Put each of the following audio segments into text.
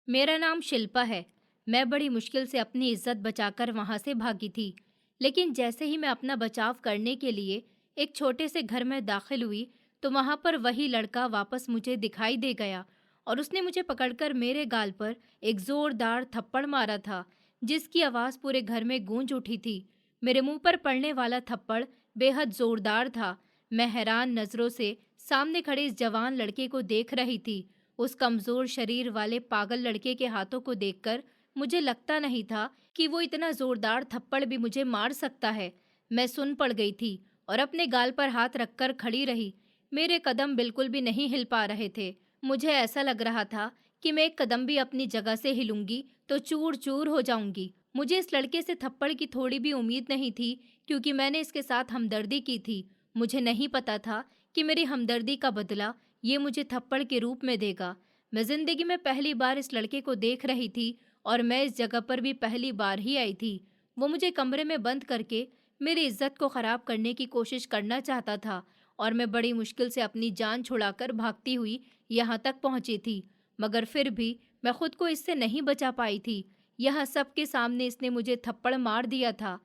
मेरा नाम शिल्पा है। मैं बड़ी मुश्किल से अपनी इज्जत बचाकर वहां से भागी थी। लेकिन जैसे ही मैं अपना बचाव करने के लिए एक छोटे से घर में दाखिल हुई, तो वहां पर वही लड़का वापस मुझे दिखाई दे गया और उसने मुझे पकड़कर मेरे गाल पर एक जोरदार थप्पड़ मारा था, जिसकी आवाज़ पूरे घर में गूंज उठी थी। मेरे मुंह पर पड़ने वाला थप्पड़ बेहद जोरदार था। मैं हैरान नज़रों से सामने खड़े इस जवान लड़के को देख रही थी। उस कमजोर शरीर वाले पागल लड़के के हाथों को देखकर मुझे लगता नहीं था कि वो इतना जोरदार थप्पड़ भी मुझे मार सकता है। मैं सुन पड़ गई थी और अपने गाल पर हाथ रखकर खड़ी रही। मेरे कदम बिल्कुल भी नहीं हिल पा रहे थे। मुझे ऐसा लग रहा था कि मैं एक कदम भी अपनी जगह से हिलूंगी तो चूर चूर हो जाऊंगी। मुझे इस लड़के से थप्पड़ की थोड़ी भी उम्मीद नहीं थी, क्योंकि मैंने इसके साथ हमदर्दी की थी। मुझे नहीं पता था कि मेरी हमदर्दी का बदला ये मुझे थप्पड़ के रूप में देगा। मैं जिंदगी में पहली बार इस लड़के को देख रही थी और मैं इस जगह पर भी पहली बार ही आई थी। वो मुझे कमरे में बंद करके मेरी इज्जत को खराब करने की कोशिश करना चाहता था और मैं बड़ी मुश्किल से अपनी जान छुड़ाकर भागती हुई यहाँ तक पहुंची थी। मगर फिर भी मैं खुद को इससे नहीं बचा पाई थी। यहाँ सबके सामने इसने मुझे थप्पड़ मार दिया था।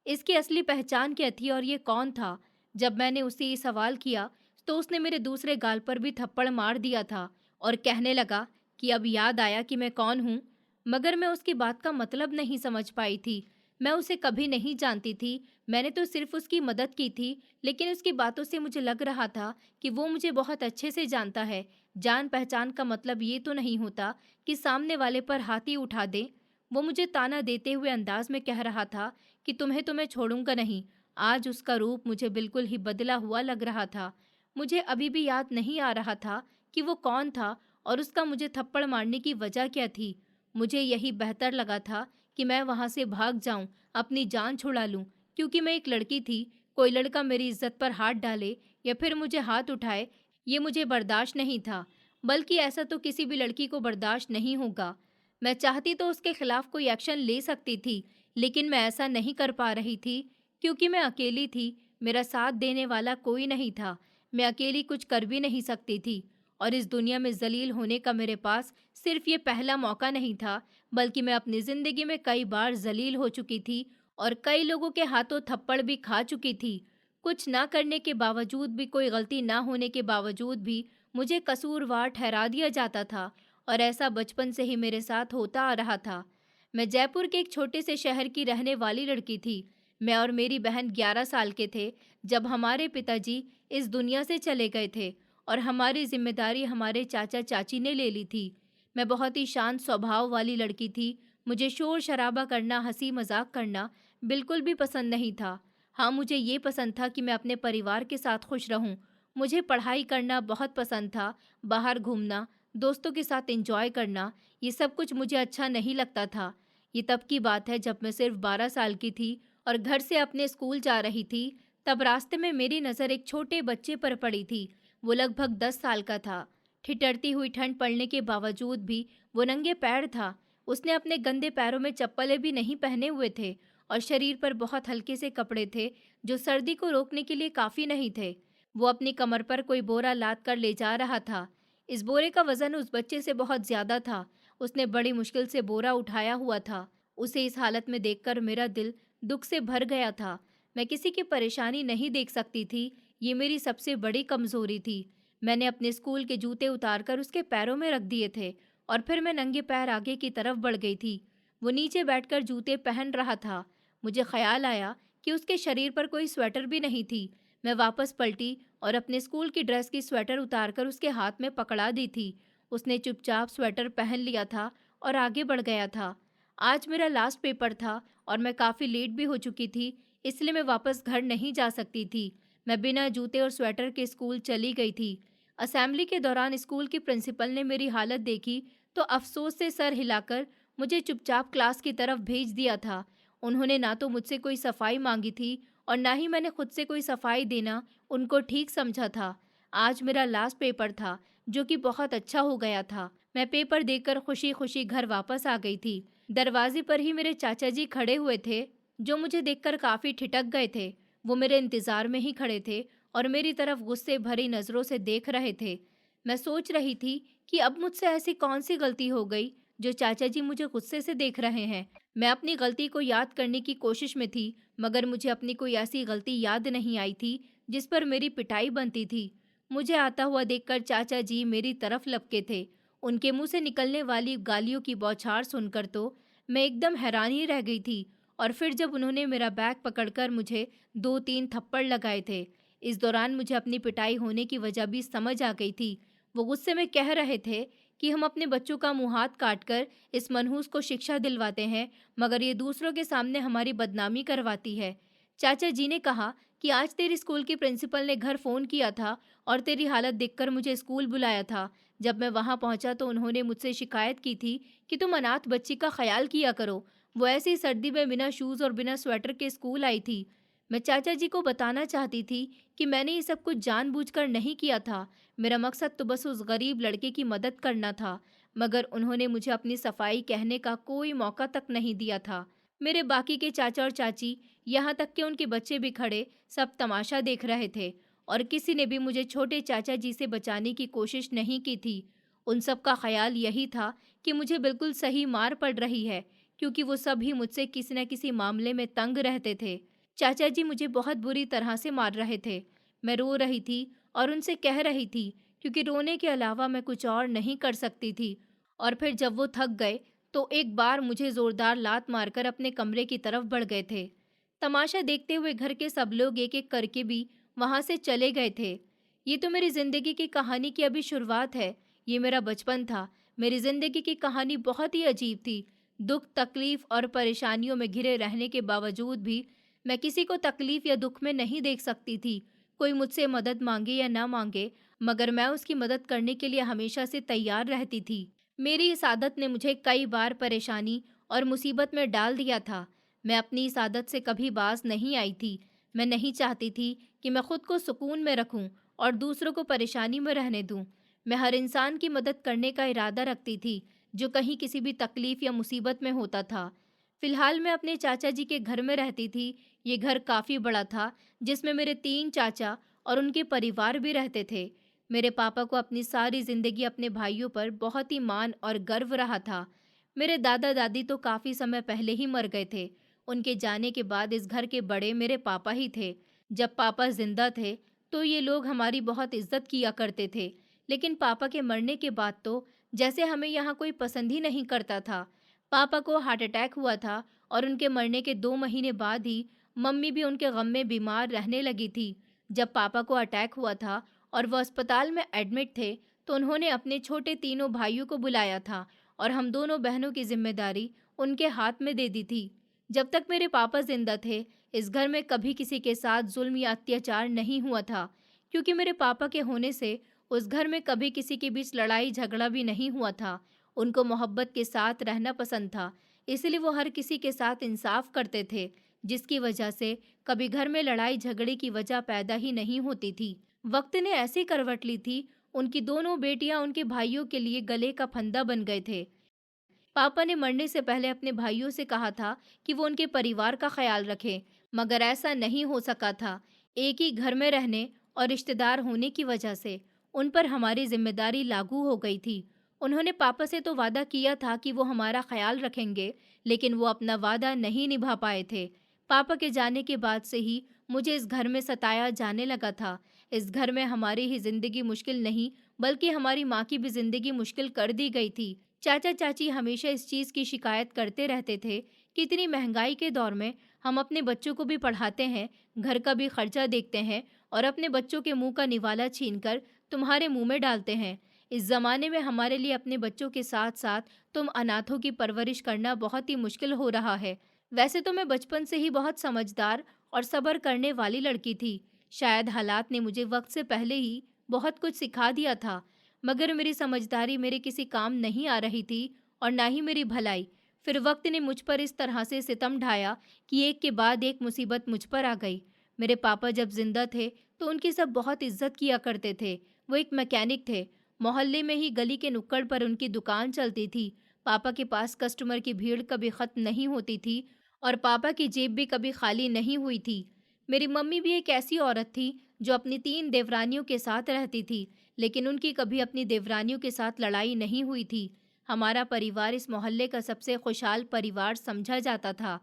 इसकी असली पहचान क्या थी और ये कौन था? जब मैंने उससे ये सवाल किया, तो उसने मेरे दूसरे गाल पर भी थप्पड़ मार दिया था और कहने लगा कि अब याद आया कि मैं कौन हूँ। मगर मैं उसकी बात का मतलब नहीं समझ पाई थी। मैं उसे कभी नहीं जानती थी। मैंने तो सिर्फ उसकी मदद की थी, लेकिन उसकी बातों से मुझे लग रहा था कि वो मुझे बहुत अच्छे से जानता है। जान पहचान का मतलब ये तो नहीं होता कि सामने वाले पर हाथी उठा दे। वो मुझे ताना देते हुए अंदाज में कह रहा था कि तुम्हें तो मैं छोड़ूंगा नहीं। आज उसका रूप मुझे बिल्कुल ही बदला हुआ लग रहा था। मुझे अभी भी याद नहीं आ रहा था कि वो कौन था और उसका मुझे थप्पड़ मारने की वजह क्या थी। मुझे यही बेहतर लगा था कि मैं वहां से भाग जाऊं, अपनी जान छुड़ा लूं, क्योंकि मैं एक लड़की थी। कोई लड़का मेरी इज्जत पर हाथ डाले या फिर मुझे हाथ उठाए, ये मुझे बर्दाश्त नहीं था। बल्कि ऐसा तो किसी भी लड़की को बर्दाश्त नहीं होगा। मैं चाहती तो उसके खिलाफ कोई एक्शन ले सकती थी, लेकिन मैं ऐसा नहीं कर पा रही थी, क्योंकि मैं अकेली थी। मेरा साथ देने वाला कोई नहीं था। मैं अकेली कुछ कर भी नहीं सकती थी और इस दुनिया में जलील होने का मेरे पास सिर्फ ये पहला मौका नहीं था, बल्कि मैं अपनी ज़िंदगी में कई बार जलील हो चुकी थी और कई लोगों के हाथों थप्पड़ भी खा चुकी थी। कुछ ना करने के बावजूद भी, कोई गलती ना होने के बावजूद भी मुझे कसूरवार ठहरा दिया जाता था और ऐसा बचपन से ही मेरे साथ होता आ रहा था। मैं जयपुर के एक छोटे से शहर की रहने वाली लड़की थी। मैं और मेरी बहन 11 साल के थे जब हमारे पिताजी इस दुनिया से चले गए थे और हमारी जिम्मेदारी हमारे चाचा चाची ने ले ली थी। मैं बहुत ही शांत स्वभाव वाली लड़की थी। मुझे शोर शराबा करना, हंसी मजाक करना बिल्कुल भी पसंद नहीं था। हाँ, मुझे ये पसंद था कि मैं अपने परिवार के साथ खुश रहूं। मुझे पढ़ाई करना बहुत पसंद था। बाहर घूमना, दोस्तों के साथ एंजॉय करना, ये सब कुछ मुझे अच्छा नहीं लगता था। ये तब की बात है जब मैं सिर्फ 12 साल की थी और घर से अपने स्कूल जा रही थी। तब रास्ते में मेरी नज़र एक छोटे बच्चे पर पड़ी थी। वो लगभग 10 साल का था। ठिठुरती हुई ठंड पड़ने के बावजूद भी वो नंगे पैर था। उसने अपने गंदे पैरों में चप्पलें भी नहीं पहने हुए थे और शरीर पर बहुत हल्के से कपड़े थे, जो सर्दी को रोकने के लिए काफ़ी नहीं थे। वो अपनी कमर पर कोई बोरा लाद कर ले जा रहा था। इस बोरे का वजन उस बच्चे से बहुत ज्यादा था। उसने बड़ी मुश्किल से बोरा उठाया हुआ था। उसे इस हालत में देखकर मेरा दिल दुख से भर गया था। मैं किसी की परेशानी नहीं देख सकती थी। ये मेरी सबसे बड़ी कमजोरी थी। मैंने अपने स्कूल के जूते उतारकर उसके पैरों में रख दिए थे और फिर मैं नंगे पैर आगे की तरफ बढ़ गई थी। वो नीचे बैठकर जूते पहन रहा था। मुझे ख्याल आया कि उसके शरीर पर कोई स्वेटर भी नहीं थी। मैं वापस पलटी और अपने स्कूल की ड्रेस की स्वेटर उतारकर उसके हाथ में पकड़ा दी थी। उसने चुपचाप स्वेटर पहन लिया था और आगे बढ़ गया था। आज मेरा लास्ट पेपर था और मैं काफ़ी लेट भी हो चुकी थी, इसलिए मैं वापस घर नहीं जा सकती थी। मैं बिना जूते और स्वेटर के स्कूल चली गई थी। असेंबली के दौरान स्कूल की प्रिंसिपल ने मेरी हालत देखी तो अफसोस से सर हिलाकर मुझे चुपचाप क्लास की तरफ भेज दिया था। उन्होंने ना तो मुझसे कोई सफाई मांगी थी और ना ही मैंने खुद से कोई सफाई देना उनको ठीक समझा था। आज मेरा लास्ट पेपर था, जो कि बहुत अच्छा हो गया था। मैं पेपर देकर खुशी खुशी घर वापस आ गई थी। दरवाजे पर ही मेरे चाचा जी खड़े हुए थे, जो मुझे देखकर काफी ठिठक गए थे। वो मेरे इंतजार में ही खड़े थे और मेरी तरफ गुस्से भरी नजरों से देख रहे थे। मैं सोच रही थी कि अब मुझसे ऐसी कौन सी गलती हो गई जो चाचा जी मुझे गुस्से से देख रहे हैं। मैं अपनी गलती को याद करने की कोशिश में थी, मगर मुझे अपनी कोई ऐसी गलती याद नहीं आई थी जिस पर मेरी पिटाई बनती थी। मुझे आता हुआ देखकर चाचा जी मेरी तरफ लपके थे। उनके मुंह से निकलने वाली गालियों की बौछार सुनकर तो मैं एकदम हैरान ही रह गई थी। और फिर जब उन्होंने मेरा बैग पकड़कर मुझे 2-3 थप्पड़ लगाए थे। इस दौरान मुझे अपनी पिटाई होने की वजह भी समझ आ गई थी। वो गुस्से में कह रहे थे कि हम अपने बच्चों का मुंह हाथ काटकर इस मनहूस को शिक्षा दिलवाते हैं, मगर ये दूसरों के सामने हमारी बदनामी करवाती है। चाचा जी ने कहा कि आज तेरी स्कूल की प्रिंसिपल ने घर फ़ोन किया था और तेरी हालत देखकर मुझे स्कूल बुलाया था। जब मैं वहाँ पहुँचा तो उन्होंने मुझसे शिकायत की थी कि तुम अनाथ बच्ची का ख्याल किया करो। वो ऐसी सर्दी में बिना शूज़ और बिना स्वेटर के स्कूल आई थी। मैं चाचा जी को बताना चाहती थी कि मैंने ये सब कुछ जानबूझकर नहीं किया था। मेरा मकसद तो बस उस गरीब लड़के की मदद करना था, मगर उन्होंने मुझे अपनी सफाई कहने का कोई मौका तक नहीं दिया था। मेरे बाकी के चाचा और चाची, यहाँ तक कि उनके बच्चे भी खड़े, सब तमाशा देख रहे थे और किसी ने भी मुझे छोटे चाचा जी से बचाने की कोशिश नहीं की थी। उन सब का ख्याल यही था कि मुझे बिल्कुल सही मार पड़ रही है, क्योंकि वो सभी मुझसे किसी न किसी मामले में तंग रहते थे। चाचा जी मुझे बहुत बुरी तरह से मार रहे थे। मैं रो रही थी और उनसे कह रही थी, क्योंकि रोने के अलावा मैं कुछ और नहीं कर सकती थी। और फिर जब वो थक गए तो एक बार मुझे जोरदार लात मारकर अपने कमरे की तरफ बढ़ गए थे। तमाशा देखते हुए घर के सब लोग एक एक करके भी वहां से चले गए थे। ये तो मेरी जिंदगी की कहानी की अभी शुरुआत है। ये मेरा बचपन था। मेरी जिंदगी की कहानी बहुत ही अजीब थी। दुख, तकलीफ और परेशानियों में घिरे रहने के बावजूद भी मैं किसी को तकलीफ या दुख में नहीं देख सकती थी। कोई मुझसे मदद मांगे या ना मांगे, मगर मैं उसकी मदद करने के लिए हमेशा से तैयार रहती थी। मेरी इस आदत ने मुझे कई बार परेशानी और मुसीबत में डाल दिया था। मैं अपनी इस आदत से कभी बाज नहीं आई थी। मैं नहीं चाहती थी कि मैं खुद को सुकून में रखूं और दूसरों को परेशानी में रहने दूं। मैं हर इंसान की मदद करने का इरादा रखती थी जो कहीं किसी भी तकलीफ या मुसीबत में होता था। फिलहाल मैं अपने चाचा जी के घर में रहती थी। ये घर काफ़ी बड़ा था, जिसमें मेरे 3 चाचा और उनके परिवार भी रहते थे। मेरे पापा को अपनी सारी ज़िंदगी अपने भाइयों पर बहुत ही मान और गर्व रहा था। मेरे दादा-दादी तो काफ़ी समय पहले ही मर गए थे। उनके जाने के बाद इस घर के बड़े मेरे पापा ही थे। जब पापा ज़िंदा थे, तो ये लोग हमारी बहुत इज़्ज़त किया करते थे। लेकिन पापा के मरने के बाद तो जैसे हमें यहाँ कोई पसंद ही नहीं करता था। पापा को हार्ट अटैक हुआ था और उनके मरने के 2 महीने बाद ही मम्मी भी उनके गम में बीमार रहने लगी थी। जब पापा को अटैक हुआ था और वो अस्पताल में एडमिट थे, तो उन्होंने अपने छोटे तीनों भाइयों को बुलाया था और हम दोनों बहनों की जिम्मेदारी उनके हाथ में दे दी थी। जब तक मेरे पापा जिंदा थे, इस घर में कभी किसी के साथ जुल्म या अत्याचार नहीं हुआ था, क्योंकि मेरे पापा के होने से उस घर में कभी किसी के बीच लड़ाई झगड़ा भी नहीं हुआ था। उनको मोहब्बत के साथ रहना पसंद था, इसलिए वो हर किसी के साथ इंसाफ करते थे, जिसकी वजह से कभी घर में लड़ाई झगड़े की वजह पैदा ही नहीं होती थी। वक्त ने ऐसी करवट ली थी, उनकी दोनों बेटियां उनके भाइयों के लिए गले का फंदा बन गए थे। पापा ने मरने से पहले अपने भाइयों से कहा था कि वो उनके परिवार का ख्याल रखें, मगर ऐसा नहीं हो सका था। एक ही घर में रहने और रिश्तेदार होने की वजह से उन पर हमारी जिम्मेदारी लागू हो गई थी। उन्होंने पापा से तो वादा किया था कि वो हमारा ख्याल रखेंगे, लेकिन वो अपना वादा नहीं निभा पाए थे। पापा के जाने के बाद से ही मुझे इस घर में सताया जाने लगा था। इस घर में हमारी ही जिंदगी मुश्किल नहीं, बल्कि हमारी माँ की भी जिंदगी मुश्किल कर दी गई थी। चाचा चाची हमेशा इस चीज़ की शिकायत करते रहते थे कि इतनी महंगाई के दौर में हम अपने बच्चों को भी पढ़ाते हैं, घर का भी खर्चा देखते हैं और अपने बच्चों के मुंह का निवाला छीनकर तुम्हारे मुंह में डालते हैं। इस जमाने में हमारे लिए अपने बच्चों के साथ साथ तुम अनाथों की परवरिश करना बहुत ही मुश्किल हो रहा है। वैसे तो मैं बचपन से ही बहुत समझदार और सब्र करने वाली लड़की थी। शायद हालात ने मुझे वक्त से पहले ही बहुत कुछ सिखा दिया था, मगर मेरी समझदारी मेरे किसी काम नहीं आ रही थी और ना ही मेरी भलाई। फिर वक्त ने मुझ पर इस तरह से सितम ढाया कि एक के बाद एक मुसीबत मुझ पर आ गई। मेरे पापा जब जिंदा थे तो उनकी सब बहुत इज्जत किया करते थे। वो एक मैकेनिक थे। मोहल्ले में ही गली के नुक्कड़ पर उनकी दुकान चलती थी। पापा के पास कस्टमर की भीड़ कभी खत्म नहीं होती थी और पापा की जेब भी कभी खाली नहीं हुई थी। मेरी मम्मी भी एक ऐसी औरत थी जो अपनी 3 देवरानियों के साथ रहती थी, लेकिन उनकी कभी अपनी देवरानियों के साथ लड़ाई नहीं हुई थी। हमारा परिवार इस मोहल्ले का सबसे खुशहाल परिवार समझा जाता था।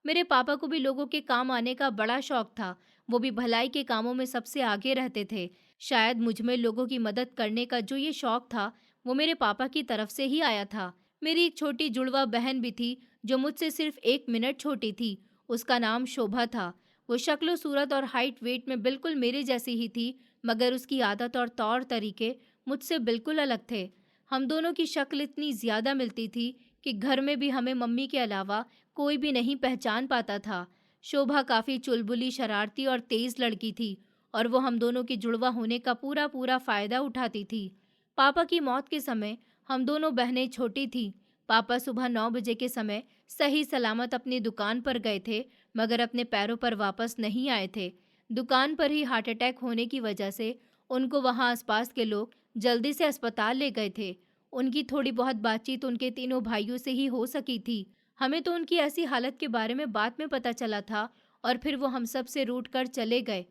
मेरे पापा को भी लोगों के काम आने का बड़ा शौक था। वो भी भलाई के कामों में सबसे आगे रहते थे। शायद मुझ में लोगों की मदद करने का जो ये शौक था, वो मेरे पापा की तरफ से ही आया था। मेरी एक छोटी जुड़वा बहन भी थी, जो मुझसे सिर्फ 1 मिनट छोटी थी। उसका नाम शोभा था। वो शक्ल सूरत और हाइट वेट में बिल्कुल मेरे जैसी ही थी, मगर उसकी आदत और तौर तरीके मुझसे बिल्कुल अलग थे। हम दोनों की शक्ल इतनी ज़्यादा मिलती थी कि घर में भी हमें मम्मी के अलावा कोई भी नहीं पहचान पाता था। शोभा काफ़ी चुलबुली, शरारती और तेज़ लड़की थी, और वो हम दोनों के जुड़वा होने का पूरा पूरा फ़ायदा उठाती थी। पापा की मौत के समय हम दोनों बहनें छोटी थीं। पापा सुबह 9 बजे के समय सही सलामत अपनी दुकान पर गए थे, मगर अपने पैरों पर वापस नहीं आए थे। दुकान पर ही हार्ट अटैक होने की वजह से उनको वहां आसपास के लोग जल्दी से अस्पताल ले गए थे। उनकी थोड़ी बहुत बातचीत उनके तीनों भाइयों से ही हो सकी थी। हमें तो उनकी ऐसी हालत के बारे में बाद में पता चला था, और फिर वो हम सब से रूठ कर चले गए।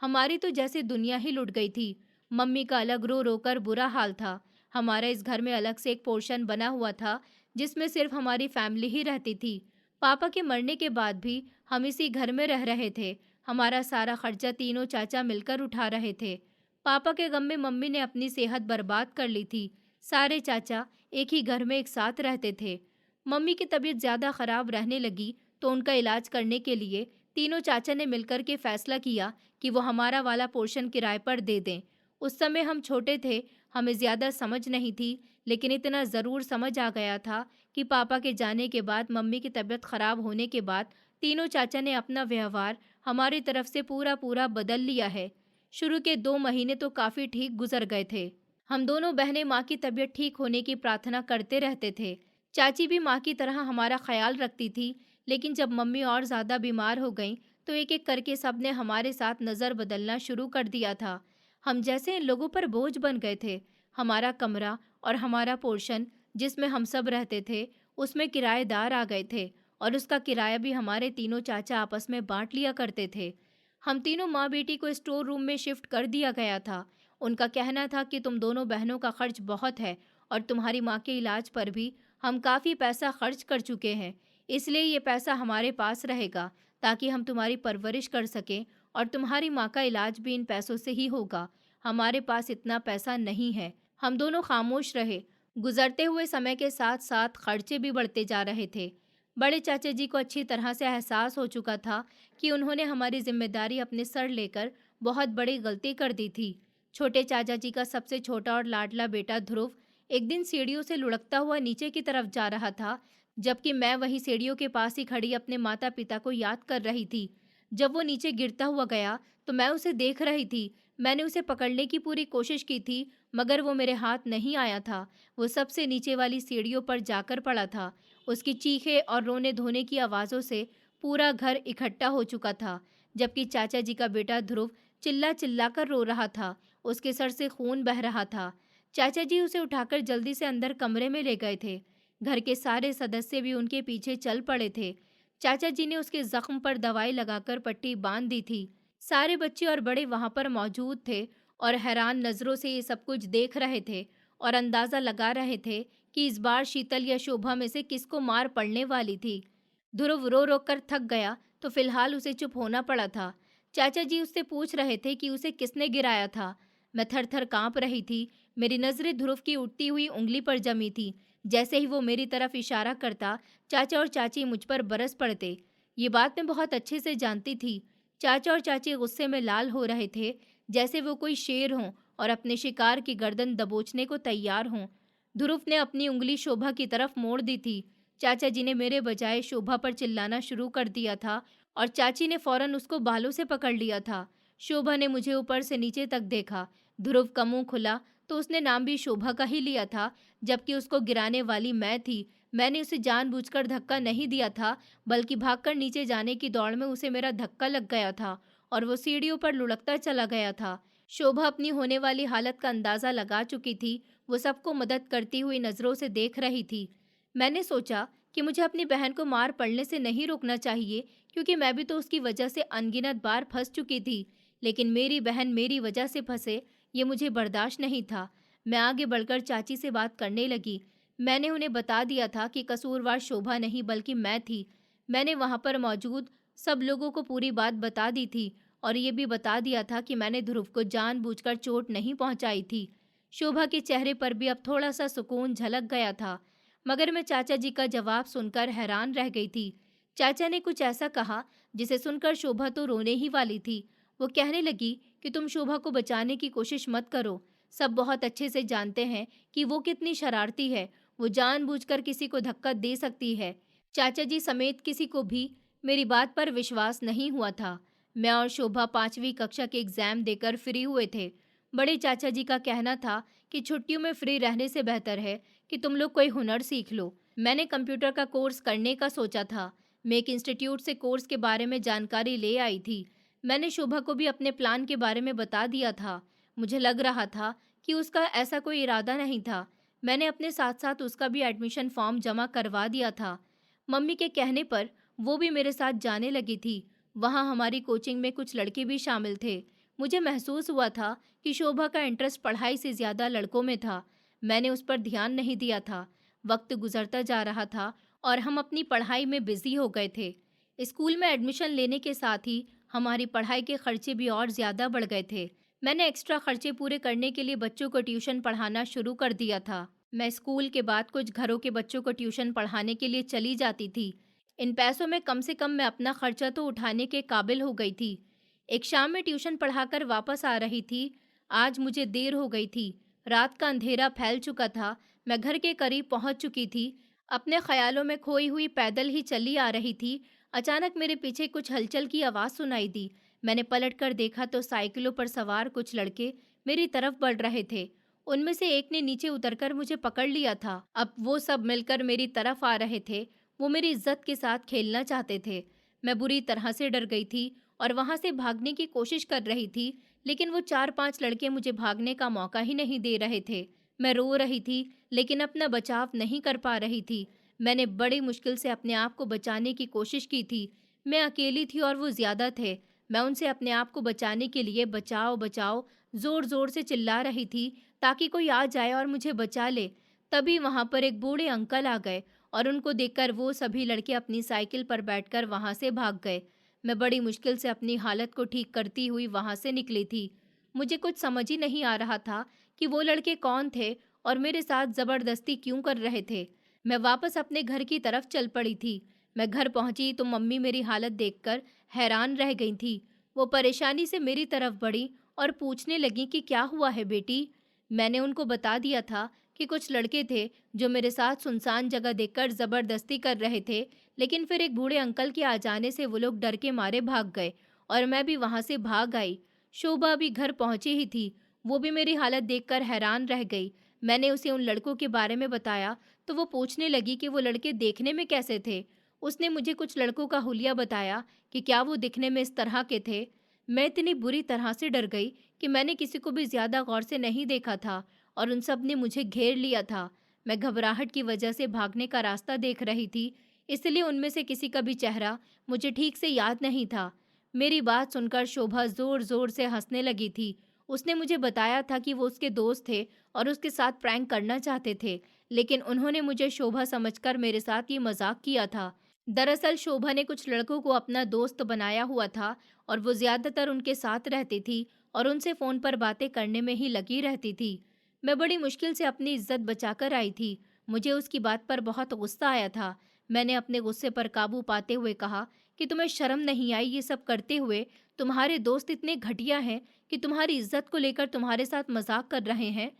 हमारी तो जैसे दुनिया ही लुट गई थी। मम्मी का अलग रो रो कर बुरा हाल था। हमारा इस घर में अलग से एक पोर्शन बना हुआ था, जिसमें सिर्फ हमारी फैमिली ही रहती थी। पापा के मरने के बाद भी हम इसी घर में रह रहे थे। हमारा सारा खर्चा तीनों चाचा मिलकर उठा रहे थे। पापा के गम में मम्मी ने अपनी सेहत बर्बाद कर ली थी। सारे चाचा एक ही घर में एक साथ रहते थे। मम्मी की तबीयत ज़्यादा खराब रहने लगी, तो उनका इलाज करने के लिए तीनों चाचा ने मिलकर के फैसला किया कि वो हमारा वाला पोर्शन किराए पर दे दें। उस समय हम छोटे थे, हमें ज़्यादा समझ नहीं थी, लेकिन इतना ज़रूर समझ आ गया था कि पापा के जाने के बाद, मम्मी की तबीयत खराब होने के बाद, तीनों चाचा ने अपना व्यवहार हमारी तरफ से पूरा पूरा बदल लिया है। शुरू के 2 महीने तो काफ़ी ठीक गुजर गए थे। हम दोनों बहनें माँ की तबीयत ठीक होने की प्रार्थना करते रहते थे। चाची भी माँ की तरह हमारा ख्याल रखती थी, लेकिन जब मम्मी और ज़्यादा बीमार हो गईं, तो एक एक करके सब ने हमारे साथ नज़र बदलना शुरू कर दिया था। हम जैसे इन लोगों पर बोझ बन गए थे। हमारा कमरा और हमारा पोर्शन, जिसमें हम सब रहते थे, उसमें किराएदार आ गए थे, और उसका किराया भी हमारे तीनों चाचा आपस में बांट लिया करते थे। हम तीनों माँ बेटी को स्टोर रूम में शिफ्ट कर दिया गया था। उनका कहना था कि तुम दोनों बहनों का खर्च बहुत है, और तुम्हारी माँ के इलाज पर भी हम काफ़ी पैसा खर्च कर चुके हैं, इसलिए ये पैसा हमारे पास रहेगा, ताकि हम तुम्हारी परवरिश कर सकें, और तुम्हारी माँ का इलाज भी इन पैसों से ही होगा। हमारे पास इतना पैसा नहीं है। हम दोनों खामोश रहे। गुजरते हुए समय के साथ साथ खर्चे भी बढ़ते जा रहे थे। बड़े चाचा जी को अच्छी तरह से एहसास हो चुका था कि उन्होंने हमारी जिम्मेदारी अपने सर लेकर बहुत बड़ी गलती कर दी थी। छोटे चाचा जी का सबसे छोटा और लाडला बेटा ध्रुव एक दिन सीढ़ियों से लुढ़कता हुआ नीचे की तरफ जा रहा था, जबकि मैं वहीं सीढ़ियों के पास ही खड़ी अपने माता पिता को याद कर रही थी। जब वो नीचे गिरता हुआ गया, तो मैं उसे देख रही थी। मैंने उसे पकड़ने की पूरी कोशिश की थी, मगर वो मेरे हाथ नहीं आया था। वो सबसे नीचे वाली सीढ़ियों पर जाकर पड़ा था। उसकी चीखें और रोने धोने की आवाज़ों से पूरा घर इकट्ठा हो चुका था, जबकि चाचा जी का बेटा ध्रुव चिल्ला चिल्ला कर रो रहा था। उसके सर से खून बह रहा था। चाचा जी उसे उठाकर जल्दी से अंदर कमरे में ले गए थे। घर के सारे सदस्य भी उनके पीछे चल पड़े थे। चाचा जी ने उसके जख्म पर दवाई लगाकर पट्टी बांध दी थी। सारे बच्चे और बड़े वहां पर मौजूद थे, और हैरान नजरों से ये सब कुछ देख रहे थे, और अंदाजा लगा रहे थे कि इस बार शीतल या शोभा में से किसको मार पड़ने वाली थी। ध्रुव रो रो कर थक गया, तो फिलहाल उसे चुप होना पड़ा था। चाचा जी उससे पूछ रहे थे कि उसे किसने गिराया था। मैं थर थर कांप रही थी। मेरी नजरें ध्रुव की उठती हुई उंगली पर जमी थी। जैसे ही वो मेरी तरफ इशारा करता, चाचा और चाची मुझ पर बरस पड़ते। ये बात मैं बहुत अच्छे से जानती थी। चाचा और चाची गुस्से में लाल हो रहे थे, जैसे वो कोई शेर हों और अपने शिकार की गर्दन दबोचने को तैयार हों। ध्रुव ने अपनी उंगली शोभा की तरफ मोड़ दी थी। चाचा जी ने मेरे बजाय शोभा पर चिल्लाना शुरू कर दिया था, और चाची ने फौरन उसको बालों से पकड़ लिया था। शोभा ने मुझे ऊपर से नीचे तक देखा। ध्रुव का मुंह खुला तो उसने नाम भी शोभा का ही लिया था, जबकि उसको गिराने वाली मैं थी। मैंने उसे जानबूझकर धक्का नहीं दिया था, बल्कि भागकर नीचे जाने की दौड़ में उसे मेरा धक्का लग गया था, और वो सीढ़ियों पर लुढ़कता चला गया था। शोभा अपनी होने वाली हालत का अंदाजा लगा चुकी थी। वो सबको मदद करती हुई नजरों से देख रही थी। मैंने सोचा कि मुझे अपनी बहन को मार पड़ने से नहीं रोकना चाहिए, क्योंकि मैं भी तो उसकी वजह से अनगिनत बार फंस चुकी थी। लेकिन मेरी बहन मेरी वजह से फंसे, ये मुझे बर्दाश्त नहीं था। मैं आगे बढ़कर चाची से बात करने लगी। मैंने उन्हें बता दिया था कि कसूरवार शोभा नहीं बल्कि मैं थी। मैंने वहां पर मौजूद सब लोगों को पूरी बात बता दी थी और ये भी बता दिया था कि मैंने ध्रुव को जानबूझकर चोट नहीं पहुंचाई थी। शोभा के चेहरे पर भी अब थोड़ा सा सुकून झलक गया था, मगर मैं चाचा जी का जवाब सुनकर हैरान रह गई थी। चाचा ने कुछ ऐसा कहा जिसे सुनकर शोभा तो रोने ही वाली थी। वो कहने लगी कि तुम शोभा को बचाने की कोशिश मत करो। सब बहुत अच्छे से जानते हैं कि वो कितनी शरारती है। वो जानबूझकर किसी को धक्का दे सकती है। चाचा जी समेत किसी को भी मेरी बात पर विश्वास नहीं हुआ था। मैं और शोभा 5वीं कक्षा के एग्जाम देकर फ्री हुए थे। बड़े चाचा जी का कहना था कि छुट्टियों में फ्री रहने से बेहतर है कि तुम लोग कोई हुनर सीख लो। मैंने कंप्यूटर का कोर्स करने का सोचा था। मैं एक इंस्टीट्यूट से कोर्स के बारे में जानकारी ले आई थी। मैंने शोभा को भी अपने प्लान के बारे में बता दिया था। मुझे लग रहा था कि उसका ऐसा कोई इरादा नहीं था। मैंने अपने साथ साथ उसका भी एडमिशन फॉर्म जमा करवा दिया था। मम्मी के कहने पर वो भी मेरे साथ जाने लगी थी। वहाँ हमारी कोचिंग में कुछ लड़के भी शामिल थे। मुझे महसूस हुआ था कि शोभा का इंटरेस्ट पढ़ाई से ज़्यादा लड़कों में था। मैंने उस पर ध्यान नहीं दिया था। वक्त गुजरता जा रहा था और हम अपनी पढ़ाई में बिजी हो गए थे। स्कूल में एडमिशन लेने के साथ ही हमारी पढ़ाई के खर्चे भी और ज़्यादा बढ़ गए थे। मैंने एक्स्ट्रा खर्चे पूरे करने के लिए बच्चों को ट्यूशन पढ़ाना शुरू कर दिया था। मैं स्कूल के बाद कुछ घरों के बच्चों को ट्यूशन पढ़ाने के लिए चली जाती थी। इन पैसों में कम से कम मैं अपना खर्चा तो उठाने के काबिल हो गई थी। एक शाम में ट्यूशन पढ़ाकर वापस आ रही थी। आज मुझे देर हो गई थी। रात का अंधेरा फैल चुका था। मैं घर के करीब पहुंच चुकी थी। अपने ख्यालों में खोई हुई पैदल ही चली आ रही थी। अचानक मेरे पीछे कुछ हलचल की आवाज़ सुनाई दी। मैंने पलटकर देखा तो साइकिलों पर सवार कुछ लड़के मेरी तरफ बढ़ रहे थे। उनमें से एक ने नीचे उतरकर मुझे पकड़ लिया था। अब वो सब मिलकर मेरी तरफ आ रहे थे। वो मेरी इज्जत के साथ खेलना चाहते थे। मैं बुरी तरह से डर गई थी और वहां से भागने की कोशिश कर रही थी, लेकिन वो 4-5 लड़के मुझे भागने का मौका ही नहीं दे रहे थे। मैं रो रही थी, लेकिन अपना बचाव नहीं कर पा रही थी। मैंने बड़ी मुश्किल से अपने आप को बचाने की कोशिश की थी। मैं अकेली थी और वो ज्यादा थे। मैं उनसे अपने आप को बचाने के लिए बचाओ बचाओ जोर जोर से चिल्ला रही थी, ताकि कोई आ जाए और मुझे बचा ले। तभी वहां पर एक बूढ़े अंकल आ गए और उनको देखकर वो सभी लड़के अपनी साइकिल पर बैठकर वहां से भाग गए। मैं बड़ी मुश्किल से अपनी हालत को ठीक करती हुई वहां से निकली थी। मुझे कुछ समझ ही नहीं आ रहा था कि वो लड़के कौन थे और मेरे साथ जबरदस्ती क्यों कर रहे थे। मैं वापस अपने घर की तरफ चल पड़ी थी। मैं घर पहुंची तो मम्मी मेरी हालत देखकर हैरान रह गई थी। वो परेशानी से मेरी तरफ बढ़ी और पूछने लगी कि क्या हुआ है बेटी। मैंने उनको बता दिया था कि कुछ लड़के थे जो मेरे साथ सुनसान जगह देखकर जबरदस्ती कर रहे थे, लेकिन फिर एक बूढ़े अंकल के आ जाने से वो लोग डर के मारे भाग गए और मैं भी वहां से भाग आई। शोभा भी घर पहुंची ही थी। वो भी मेरी हालत देखकर हैरान रह गई। मैंने उसे उन लड़कों के बारे में बताया तो वो पूछने लगी कि वो लड़के देखने में कैसे थे। उसने मुझे कुछ लड़कों का हुलिया बताया कि क्या वो दिखने में इस तरह के थे। मैं इतनी बुरी तरह से डर गई कि मैंने किसी को भी ज्यादा गौर से नहीं देखा था और उन सब ने मुझे घेर लिया था। मैं घबराहट की वजह से भागने का रास्ता देख रही थी, इसलिए उनमें से किसी का भी चेहरा मुझे ठीक से याद नहीं था। मेरी बात सुनकर शोभा जोर जोर से हंसने लगी थी। उसने मुझे बताया था कि वो उसके दोस्त थे और उसके साथ प्रैंक करना चाहते थे, लेकिन उन्होंने मुझे शोभा समझकर मेरे साथ ये मजाक किया था। दरअसल शोभा ने कुछ लड़कों को अपना दोस्त बनाया हुआ था और वो ज्यादातर उनके साथ रहती थी और उनसे फोन पर बातें करने में ही लगी रहती थी। मैं बड़ी मुश्किल से अपनी इज्जत बचाकर आई थी। मुझे उसकी बात पर बहुत गुस्सा आया था। मैंने अपने गुस्से पर काबू पाते हुए कहा कि तुम्हें शर्म नहीं आई ये सब करते हुए। तुम्हारे दोस्त इतने घटिया हैं कि तुम्हारी इज्जत को लेकर तुम्हारे साथ मजाक कर रहे हैं।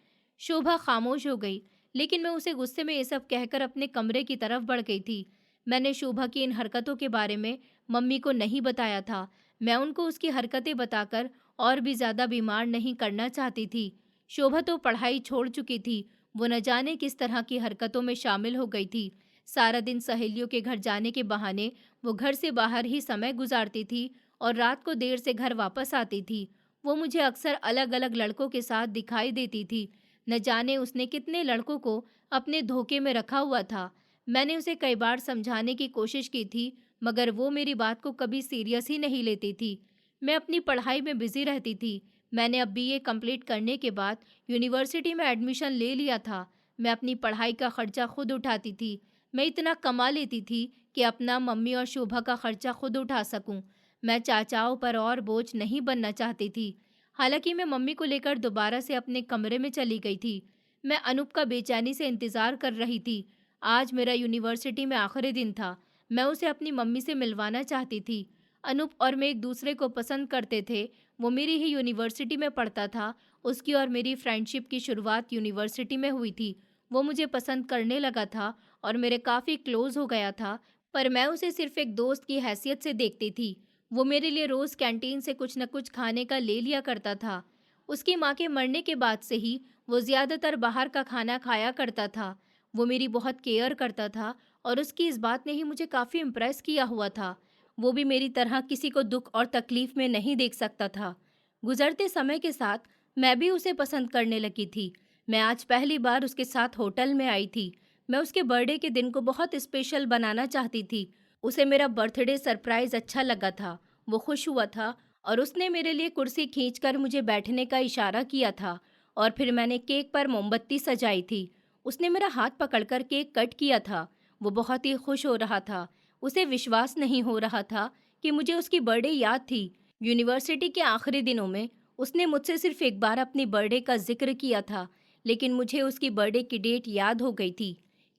शोभा खामोश हो गई, लेकिन मैं उसे गुस्से में ये सब कहकर अपने कमरे की तरफ बढ़ गई थी। मैंने शोभा की इन हरकतों के बारे में मम्मी को नहीं बताया था। मैं उनको उसकी हरकतें बताकर और भी ज्यादा बीमार नहीं करना चाहती थी। शोभा तो पढ़ाई छोड़ चुकी थी। वो न जाने किस तरह की हरकतों में शामिल हो गई थी। सारा दिन सहेलियों के घर जाने के बहाने वो घर से बाहर ही समय गुजारती थी और रात को देर से घर वापस आती थी। वो मुझे अक्सर अलग अलग लड़कों के साथ दिखाई देती थी। न जाने उसने कितने लड़कों को अपने धोखे में रखा हुआ था। मैंने उसे कई बार समझाने की कोशिश की थी, मगर वो मेरी बात को कभी सीरियस ही नहीं लेती थी। मैं अपनी पढ़ाई में बिजी रहती थी। मैंने अब बीए कंप्लीट करने के बाद यूनिवर्सिटी में एडमिशन ले लिया था। मैं अपनी पढ़ाई का खर्चा खुद उठाती थी। मैं इतना कमा लेती थी कि अपना, मम्मी और शोभा का खर्चा खुद उठा सकूं। मैं चाचाओं पर और बोझ नहीं बनना चाहती थी। हालांकि मैं मम्मी को लेकर दोबारा से अपने कमरे में चली गई थी। मैं अनूप का बेचैनी से इंतजार कर रही थी। आज मेरा यूनिवर्सिटी में आखिरी दिन था। मैं उसे अपनी मम्मी से मिलवाना चाहती थी। अनूप और मैं एक दूसरे को पसंद करते थे। वो मेरी ही यूनिवर्सिटी में पढ़ता था। उसकी और मेरी फ्रेंडशिप की शुरुआत यूनिवर्सिटी में हुई थी। वो मुझे पसंद करने लगा था और मेरे काफ़ी क्लोज हो गया था, पर मैं उसे सिर्फ एक दोस्त की हैसियत से देखती थी। वो मेरे लिए रोज़ कैंटीन से कुछ न कुछ खाने का ले लिया करता था। उसकी माँ के मरने के बाद से ही वो ज़्यादातर बाहर का खाना खाया करता था। वो मेरी बहुत केयर करता था और उसकी इस बात ने ही मुझे काफ़ी इम्प्रेस किया हुआ था। वो भी मेरी तरह किसी को दुख और तकलीफ में नहीं देख सकता था। गुजरते समय के साथ मैं भी उसे पसंद करने लगी थी। मैं आज पहली बार उसके साथ होटल में आई थी। मैं उसके बर्थडे के दिन को बहुत स्पेशल बनाना चाहती थी। उसे मेरा बर्थडे सरप्राइज अच्छा लगा था। वो खुश हुआ था और उसने मेरे लिए कुर्सी खींचकर मुझे बैठने का इशारा किया था। और फिर मैंने केक पर मोमबत्ती सजाई थी। उसने मेरा हाथ पकड़कर केक कट किया था। वो बहुत ही खुश हो रहा था। उसे विश्वास नहीं हो रहा था कि मुझे उसकी बर्थडे याद थी। यूनिवर्सिटी के आखिरी दिनों में उसने मुझसे सिर्फ एक बार अपनी बर्थडे का जिक्र किया था, लेकिन मुझे उसकी बर्थडे की डेट याद हो गई थी।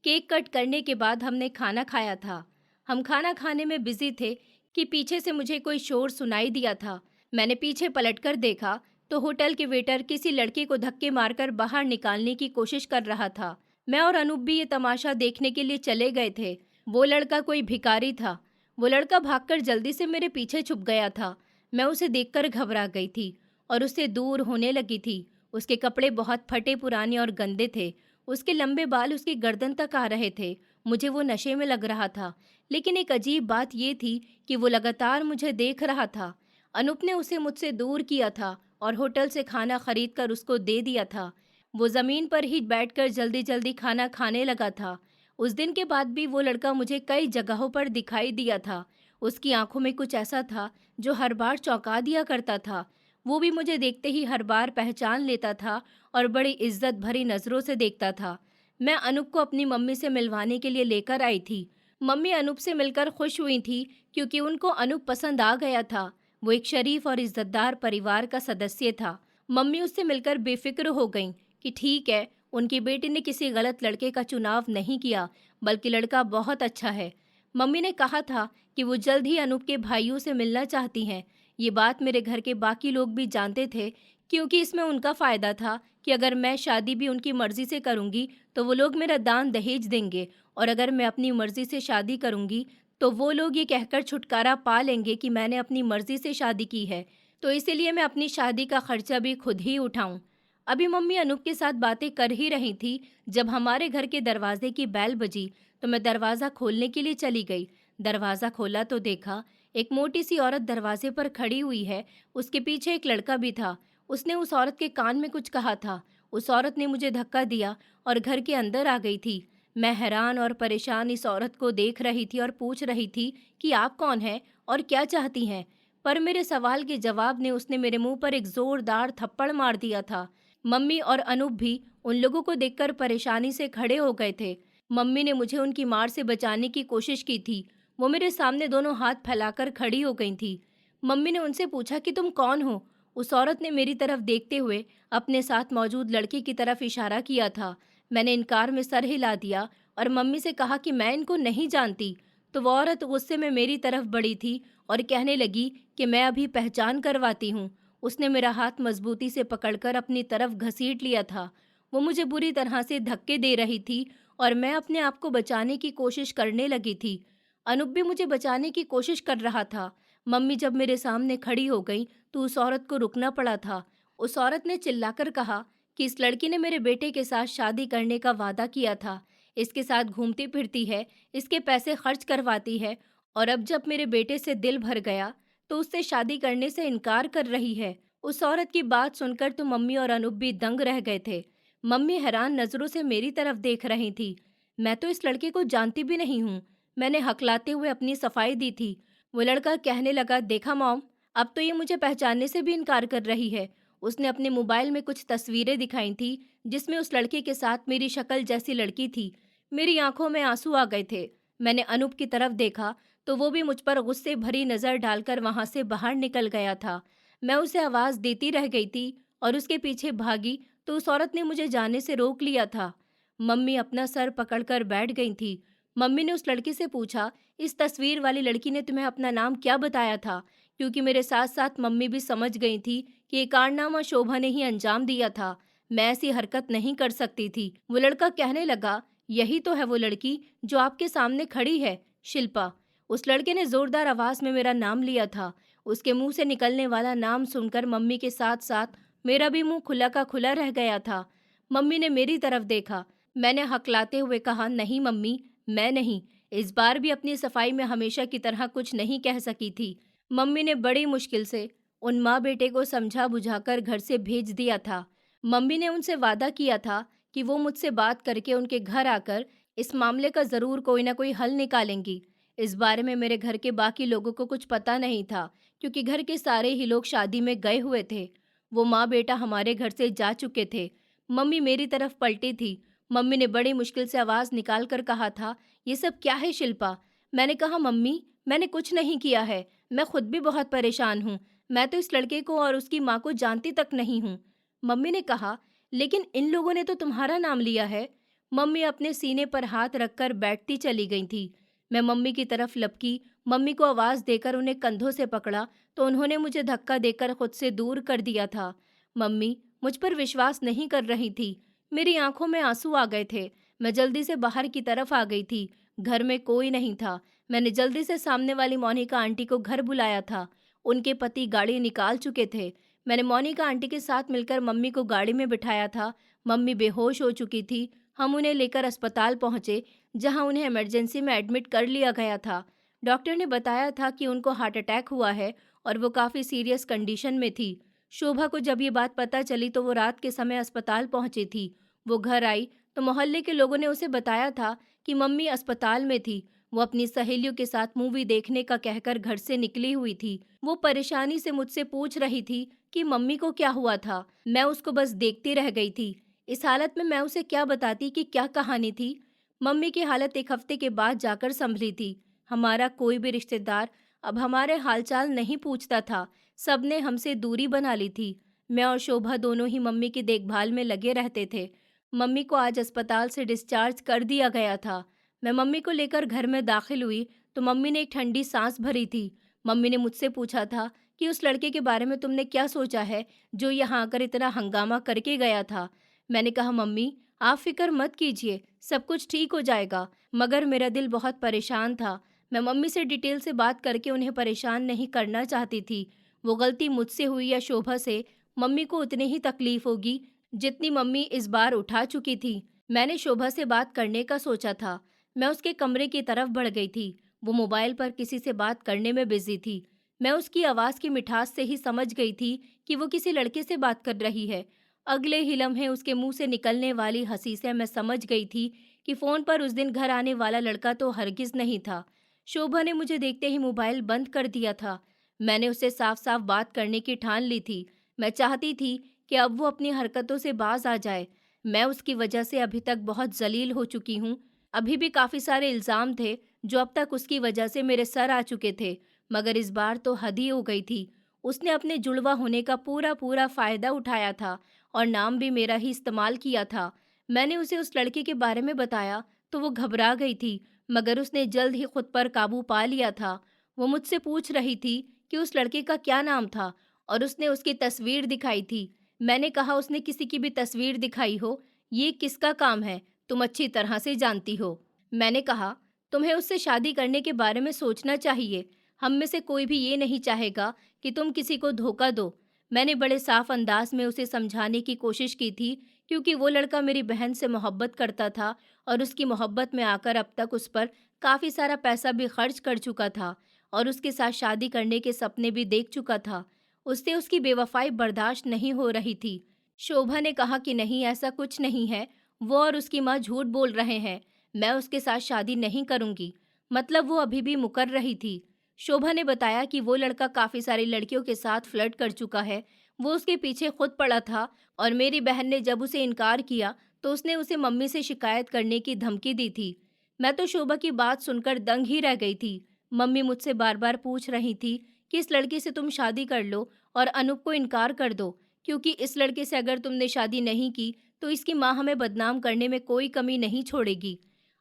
केक कट करने के बाद हमने खाना खाया था। हम खाना खाने में बिजी थे कि पीछे से मुझे कोई शोर सुनाई दिया था। मैंने पीछे पलटकर देखा तो होटल के वेटर किसी लड़के को धक्के मारकर बाहर निकालने की कोशिश कर रहा था। मैं और अनूप भी ये तमाशा देखने के लिए चले गए थे। वो लड़का कोई भिखारी था। वो लड़का भागकर जल्दी से मेरे पीछे छुप गया था। मैं उसे देखकर घबरा गई थी और उससे दूर होने लगी थी। उसके कपड़े बहुत फटे पुराने और गंदे थे। उसके लंबे बाल उसकी गर्दन तक आ रहे थे। मुझे वो नशे में लग रहा था, लेकिन एक अजीब बात ये थी कि वो लगातार मुझे देख रहा था। अनूप ने उसे मुझसे दूर किया था और होटल से खाना खरीद कर उसको दे दिया था। वो ज़मीन पर ही बैठकर जल्दी जल्दी खाना खाने लगा था। उस दिन के बाद भी वो लड़का मुझे कई जगहों पर दिखाई दिया था। उसकी आंखों में कुछ ऐसा था जो हर बार चौंका दिया करता था। वो भी मुझे देखते ही हर बार पहचान लेता था और बड़ी इज्जत भरी नज़रों से देखता था। मैं अनूप को अपनी मम्मी से मिलवाने के लिए लेकर आई थी। मम्मी अनूप से मिलकर खुश हुई थी क्योंकि उनको अनूप पसंद आ गया था। वो एक शरीफ और इज्जतदार परिवार का सदस्य था। मम्मी उससे मिलकर बेफिक्र हो गईं कि ठीक है, उनकी बेटी ने किसी गलत लड़के का चुनाव नहीं किया, बल्कि लड़का बहुत अच्छा है। मम्मी ने कहा था कि वो जल्द ही अनूप के भाइयों से मिलना चाहती हैं। ये बात मेरे घर के बाकी लोग भी जानते थे, क्योंकि इसमें उनका फ़ायदा था कि अगर मैं शादी भी उनकी मर्ज़ी से करूँगी तो वो लोग मेरा दान दहेज देंगे, और अगर मैं अपनी मर्ज़ी से शादी करूँगी तो वो लोग ये कहकर छुटकारा पा लेंगे कि मैंने अपनी मर्ज़ी से शादी की है। तो इसीलिए मैं अपनी शादी का खर्चा भी खुद ही उठाऊँ। अभी मम्मी अनूप के साथ बातें कर ही रही थी जब हमारे घर के दरवाजे की बैल बजी, तो मैं दरवाज़ा खोलने के लिए चली गई। दरवाज़ा खोला तो देखा एक मोटी सी औरत दरवाजे पर खड़ी हुई है। उसके पीछे एक लड़का भी था। उसने उस औरत के कान में कुछ कहा था। उस औरत ने मुझे धक्का दिया और घर के अंदर आ गई थी। मैं हैरान और परेशान इस औरत को देख रही थी और पूछ रही थी कि आप कौन हैं और क्या चाहती हैं। पर मेरे सवाल के जवाब ने उसने मेरे मुंह पर एक जोरदार थप्पड़ मार दिया था। मम्मी और अनूप भी उन लोगों को देखकर परेशानी से खड़े हो गए थे। मम्मी ने मुझे उनकी मार से बचाने की कोशिश की थी। वो मेरे सामने दोनों हाथ फैलाकर खड़ी हो गई थी। मम्मी ने उनसे पूछा कि तुम कौन हो? उस औरत ने मेरी तरफ देखते हुए अपने साथ मौजूद लड़के की तरफ इशारा किया था। मैंने इनकार में सर हिला दिया और मम्मी से कहा कि मैं इनको नहीं जानती। तो वो औरत गुस्से में मेरी तरफ बढ़ी थी और कहने लगी कि मैं अभी पहचान करवाती हूँ। उसने मेरा हाथ मजबूती से पकड़कर अपनी तरफ घसीट लिया था। वो मुझे बुरी तरह से धक्के दे रही थी और मैं अपने आप को बचाने की कोशिश करने लगी थी। अनूप भी मुझे बचाने की कोशिश कर रहा था। मम्मी जब मेरे सामने खड़ी हो गई तो उस औरत को रुकना पड़ा था। उस औरत ने चिल्लाकर कहा कि इस लड़की ने मेरे बेटे के साथ शादी करने का वादा किया था। इसके साथ घूमती फिरती है, इसके पैसे खर्च करवाती है, और अब जब मेरे बेटे से दिल भर गया तो उससे शादी करने से इनकार कर रही है। उस औरत की बात सुनकर तो मम्मी और अनूप भी दंग रह गए थे। मम्मी हैरान नजरों से मेरी तरफ देख रही थी। मैं तो इस लड़के को जानती भी नहीं हूँ। मैंने हकलाते हुए अपनी सफाई दी थी। वो लड़का कहने लगा, देखा मॉम, अब तो ये मुझे पहचानने से भी इनकार कर रही है। उसने अपने मोबाइल में कुछ तस्वीरें दिखाई थी जिसमें उस लड़के के साथ मेरी शक्ल जैसी लड़की थी। मेरी आंखों में आंसू आ गए थे। मैंने अनूप की तरफ देखा तो वो भी मुझ पर गुस्से भरी नजर डालकर वहां से बाहर निकल गया था। मैं उसे आवाज देती रह गई थी और उसके पीछे भागी तो उस औरत ने मुझे जाने से रोक लिया था। मम्मी अपना सर पकड़कर बैठ गई थी। मम्मी ने उस लड़के से पूछा, इस तस्वीर वाली लड़की ने तुम्हें अपना नाम क्या बताया था? क्योंकि मेरे साथ साथ मम्मी भी समझ गई थी कि ये कारनामा शोभा ने ही अंजाम दिया था। मैं ऐसी हरकत नहीं कर सकती थी। वो लड़का कहने लगा, यही तो है वो लड़की जो आपके सामने खड़ी है, शिल्पा। उस लड़के ने जोरदार आवाज में मेरा नाम लिया था। उसके मुंह से निकलने वाला नाम सुनकर मम्मी के साथ साथ मेरा भी मुंह खुला का खुला रह गया था। मम्मी ने मेरी तरफ देखा। मैंने हकलाते हुए कहा, नहीं मम्मी, मैं नहीं। इस बार भी अपनी सफाई में हमेशा की तरह कुछ नहीं कह सकी थी। मम्मी ने बड़ी मुश्किल से उन माँ बेटे को समझा बुझाकर घर से भेज दिया था। मम्मी ने उनसे वादा किया था कि वो मुझसे बात करके उनके घर आकर इस मामले का ज़रूर कोई ना कोई हल निकालेंगी। इस बारे में मेरे घर के बाकी लोगों को कुछ पता नहीं था क्योंकि घर के सारे ही लोग शादी में गए हुए थे। वो माँ बेटा हमारे घर से जा चुके थे। मम्मी मेरी तरफ पलटी थी। मम्मी ने बड़ी मुश्किल से आवाज़ निकाल कर कहा था, ये सब क्या है शिल्पा? मैंने कहा, मम्मी, मैंने कुछ नहीं किया है। मैं खुद भी बहुत परेशान हूँ। मैं तो इस लड़के को और उसकी माँ को जानती तक नहीं हूँ। मम्मी ने कहा, लेकिन इन लोगों ने तो तुम्हारा नाम लिया है। मम्मी अपने सीने पर हाथ रखकर बैठती चली गई थी। मैं मम्मी की तरफ लपकी। मम्मी को आवाज़ देकर उन्हें कंधों से पकड़ा तो उन्होंने मुझे धक्का देकर खुद से दूर कर दिया था। मम्मी मुझ पर विश्वास नहीं कर रही थी। मेरी आंखों में आंसू आ गए थे। मैं जल्दी से बाहर की तरफ आ गई थी। घर में कोई नहीं था। मैंने जल्दी से सामने वाली मोनिका आंटी को घर बुलाया था। उनके पति गाड़ी निकाल चुके थे। मैंने मोनिका आंटी के साथ मिलकर मम्मी को गाड़ी में बिठाया था। मम्मी बेहोश हो चुकी थी। हम उन्हें लेकर अस्पताल पहुंचे, जहां उन्हें इमरजेंसी में एडमिट कर लिया गया था। डॉक्टर ने बताया था कि उनको हार्ट अटैक हुआ है और वो काफ़ी सीरियस कंडीशन में थी। शोभा को जब ये बात पता चली तो वो रात के समय अस्पताल पहुंची थी। वो घर आई तो मोहल्ले के लोगों ने उसे बताया था कि मम्मी अस्पताल में थी। वो अपनी सहेलियों के साथ मूवी देखने का कहकर घर से निकली हुई थी। वो परेशानी से मुझसे पूछ रही थी कि मम्मी को क्या हुआ था। मैं उसको बस देखती रह गई थी। इस हालत में मैं उसे क्या बताती कि क्या कहानी थी। मम्मी की हालत एक हफ्ते के बाद जाकर संभली थी। हमारा कोई भी रिश्तेदार अब हमारे हालचाल नहीं पूछता था। सबने हमसे दूरी बना ली थी। मैं और शोभा दोनों ही मम्मी की देखभाल में लगे रहते थे। मम्मी को आज अस्पताल से डिस्चार्ज कर दिया गया था। मैं मम्मी को लेकर घर में दाखिल हुई तो मम्मी ने एक ठंडी सांस भरी थी। मम्मी ने मुझसे पूछा था कि उस लड़के के बारे में तुमने क्या सोचा है जो यहाँ आकर इतना हंगामा करके गया था। मैंने कहा, मम्मी, आप फिक्र मत कीजिए, सब कुछ ठीक हो जाएगा। मगर मेरा दिल बहुत परेशान था। मैं मम्मी से डिटेल से बात करके उन्हें परेशान नहीं करना चाहती थी। वो गलती मुझसे हुई या शोभा से, मम्मी को उतनी ही तकलीफ होगी जितनी मम्मी इस बार उठा चुकी थी। मैंने शोभा से बात करने का सोचा था। मैं उसके कमरे की तरफ बढ़ गई थी। वो मोबाइल पर किसी से बात करने में बिजी थी। मैं उसकी आवाज़ की मिठास से ही समझ गई थी कि वो किसी लड़के से बात कर रही है। अगले ही लम्हे उसके मुंह से निकलने वाली हंसी से मैं समझ गई थी कि फ़ोन पर उस दिन घर आने वाला लड़का तो हरगिज़ नहीं था। शोभा ने मुझे देखते ही मोबाइल बंद कर दिया था। मैंने उससे साफ साफ बात करने की ठान ली थी। मैं चाहती थी कि अब वो अपनी हरकतों से बाज आ जाए। मैं उसकी वजह से अभी तक बहुत जलील हो चुकी हूँ। अभी भी काफ़ी सारे इल्ज़ाम थे जो अब तक उसकी वजह से मेरे सर आ चुके थे, मगर इस बार तो हद ही हो गई थी। उसने अपने जुड़वा होने का पूरा पूरा फ़ायदा उठाया था और नाम भी मेरा ही इस्तेमाल किया था। मैंने उसे उस लड़के के बारे में बताया तो वो घबरा गई थी, मगर उसने जल्द ही खुद पर काबू पा लिया था। वो मुझसे पूछ रही थी कि उस लड़के का क्या नाम था और उसने उसकी तस्वीर दिखाई थी। मैंने कहा, उसने किसी की भी तस्वीर दिखाई हो, ये किसका काम है? तुम अच्छी तरह से जानती हो। मैंने कहा, तुम्हें उससे शादी करने के बारे में सोचना चाहिए। हम में से कोई भी ये नहीं चाहेगा कि तुम किसी को धोखा दो। मैंने बड़े साफ अंदाज में उसे समझाने की कोशिश की थी क्योंकि वो लड़का मेरी बहन से मोहब्बत करता था और उसकी मोहब्बत में आकर अब तक उस पर काफ़ी सारा पैसा भी खर्च कर चुका था और उसके साथ शादी करने के सपने भी देख चुका था। उससे उसकी बेवफाई बर्दाश्त नहीं हो रही थी। शोभा ने कहा कि नहीं, ऐसा कुछ नहीं है, वो और उसकी माँ झूठ बोल रहे हैं। मैं उसके साथ शादी नहीं करूंगी। मतलब वो अभी भी मुकर रही थी। शोभा ने बताया कि वो लड़का काफ़ी सारी लड़कियों के साथ फ्लर्ट कर चुका है। वो उसके पीछे खुद पड़ा था और मेरी बहन ने जब उसे इनकार किया तो उसने उसे मम्मी से शिकायत करने की धमकी दी थी। मैं तो शोभा की बात सुनकर दंग ही रह गई थी। मम्मी मुझसे बार बार पूछ रही थी कि इस लड़के से तुम शादी कर लो और अनूप को इनकार कर दो, क्योंकि इस लड़के से अगर तुमने शादी नहीं की तो इसकी माँ हमें बदनाम करने में कोई कमी नहीं छोड़ेगी।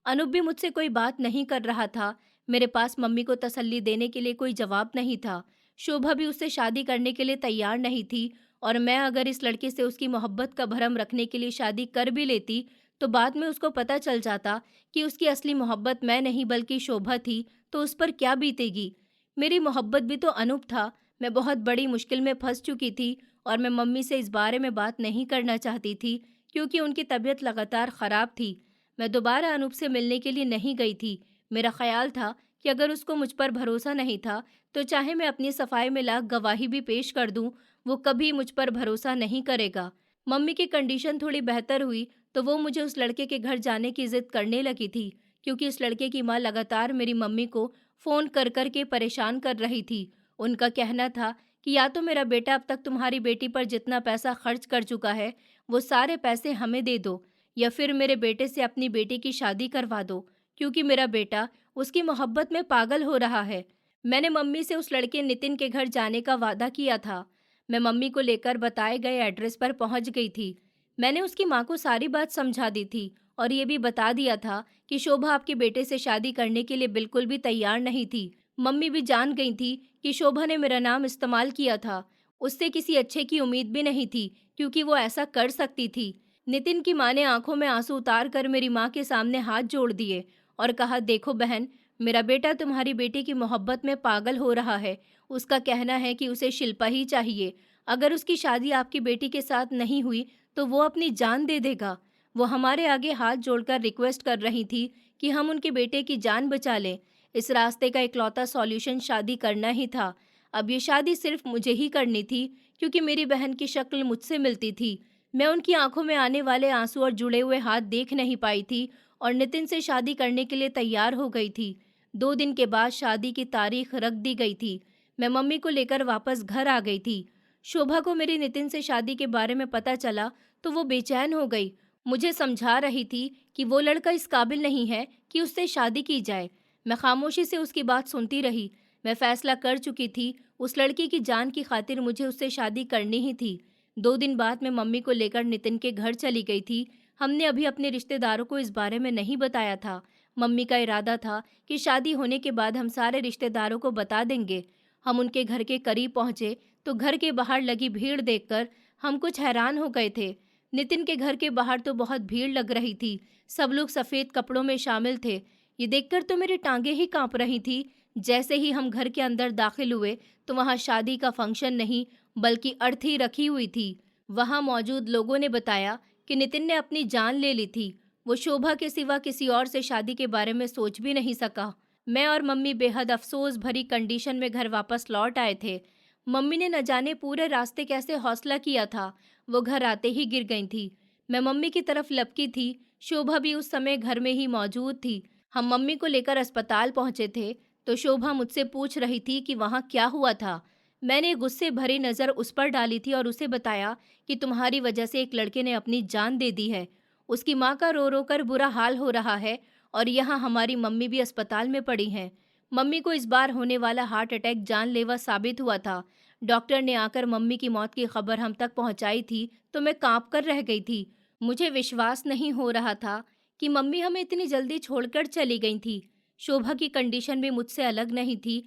अनूप भी मुझसे कोई बात नहीं कर रहा था। मेरे पास मम्मी को तसल्ली देने के लिए कोई जवाब नहीं था। शोभा भी उससे शादी करने के लिए तैयार नहीं थी और मैं अगर इस लड़के से उसकी मोहब्बत का भरम रखने के लिए शादी कर भी लेती तो बाद में उसको पता चल जाता कि उसकी असली मोहब्बत मैं नहीं बल्कि शोभा थी, तो उस पर क्या बीतेगी। मेरी मोहब्बत भी तो अनूप था। मैं बहुत बड़ी मुश्किल में फंस चुकी थी और मैं मम्मी से इस बारे में बात नहीं करना चाहती थी क्योंकि उनकी तबीयत लगातार ख़राब थी। मैं दोबारा अनूप से मिलने के लिए नहीं गई थी। मेरा ख्याल था कि अगर उसको मुझ पर भरोसा नहीं था तो चाहे मैं अपनी सफाई में लाख गवाही भी पेश कर दूं, वो कभी मुझ पर भरोसा नहीं करेगा। मम्मी की कंडीशन थोड़ी बेहतर हुई तो वो मुझे उस लड़के के घर जाने की जिद करने लगी थी, क्योंकि उस लड़के की माँ लगातार मेरी मम्मी को फ़ोन कर कर के परेशान कर रही थी। उनका कहना था कि या तो मेरा बेटा अब तक तुम्हारी बेटी पर जितना पैसा खर्च कर चुका है वो सारे पैसे हमें दे दो, या फिर मेरे बेटे से अपनी बेटी की शादी करवा दो, क्योंकि मेरा बेटा उसकी मोहब्बत में पागल हो रहा है। मैंने मम्मी से उस लड़के नितिन के घर जाने का वादा किया था। मैं मम्मी को लेकर बताए गए एड्रेस पर पहुंच गई थी। मैंने उसकी माँ को सारी बात समझा दी थी और ये भी बता दिया था कि शोभा आपके बेटे से शादी करने के लिए बिल्कुल भी तैयार नहीं थी। मम्मी भी जान गई थी कि शोभा ने मेरा नाम इस्तेमाल किया था। उससे किसी अच्छे की उम्मीद भी नहीं थी, क्योंकि वो ऐसा कर सकती थी। नितिन की माँ ने आंखों में आंसू उतार कर मेरी माँ के सामने हाथ जोड़ दिए और कहा, देखो बहन, मेरा बेटा तुम्हारी बेटी की मोहब्बत में पागल हो रहा है। उसका कहना है कि उसे शिल्पा ही चाहिए। अगर उसकी शादी आपकी बेटी के साथ नहीं हुई तो वो अपनी जान दे देगा। वो हमारे आगे हाथ जोड़कर रिक्वेस्ट कर रही थी कि हम उनके बेटे की जान बचा लें। इस रास्ते का इकलौता सॉल्यूशन शादी करना ही था। अब ये शादी सिर्फ मुझे ही करनी थी, क्योंकि मेरी बहन की शक्ल मुझसे मिलती थी। मैं उनकी आंखों में आने वाले आंसू और जुड़े हुए हाथ देख नहीं पाई थी और नितिन से शादी करने के लिए तैयार हो गई थी। 2 दिन के बाद शादी की तारीख रख दी गई थी। मैं मम्मी को लेकर वापस घर आ गई थी। शोभा को मेरी नितिन से शादी के बारे में पता चला तो वो बेचैन हो गई। मुझे समझा रही थी कि वो लड़का इस काबिल नहीं है कि उससे शादी की जाए। मैं खामोशी से उसकी बात सुनती रही। मैं फैसला कर चुकी थी, उस लड़की की जान की खातिर मुझे उससे शादी करनी ही थी। 2 दिन बाद मैं मम्मी को लेकर नितिन के घर चली गई थी। हमने अभी अपने रिश्तेदारों को इस बारे में नहीं बताया था। मम्मी का इरादा था कि शादी होने के बाद हम सारे रिश्तेदारों को बता देंगे। हम उनके घर के करीब पहुंचे तो घर के बाहर लगी भीड़ देखकर हम कुछ हैरान हो गए थे। नितिन के घर के बाहर तो बहुत भीड़ लग रही थी। सब लोग सफ़ेद कपड़ों में शामिल थे। ये देखकर तो मेरी टांगें ही कांप रही थी। जैसे ही हम घर के अंदर दाखिल हुए तो वहाँ शादी का फंक्शन नहीं बल्कि अर्थी रखी हुई थी। वहाँ मौजूद लोगों ने बताया कि नितिन ने अपनी जान ले ली थी। वो शोभा के सिवा किसी और से शादी के बारे में सोच भी नहीं सका। मैं और मम्मी बेहद अफसोस भरी कंडीशन में घर वापस लौट आए थे। मम्मी ने न जाने पूरे रास्ते कैसे हौसला किया था, वो घर आते ही गिर गई थी। मैं मम्मी की तरफ लपकी थी। शोभा भी उस समय घर में ही मौजूद थी। हम मम्मी को लेकर अस्पताल पहुंचे थे तो शोभा मुझसे पूछ रही थी कि वहाँ क्या हुआ था। मैंने गुस्से भरी नज़र उस पर डाली थी और उसे बताया कि तुम्हारी वजह से एक लड़के ने अपनी जान दे दी है। उसकी माँ का रो रो कर बुरा हाल हो रहा है और यहाँ हमारी मम्मी भी अस्पताल में पड़ी हैं। मम्मी को इस बार होने वाला हार्ट अटैक जानलेवा साबित हुआ था। डॉक्टर ने आकर मम्मी की मौत की खबर हम तक पहुंचाई थी तो मैं कांप कर रह गई थी। मुझे विश्वास नहीं हो रहा था कि मम्मी हमें इतनी जल्दी छोड़कर चली गई थी। शोभा की कंडीशन भी मुझसे अलग नहीं थी।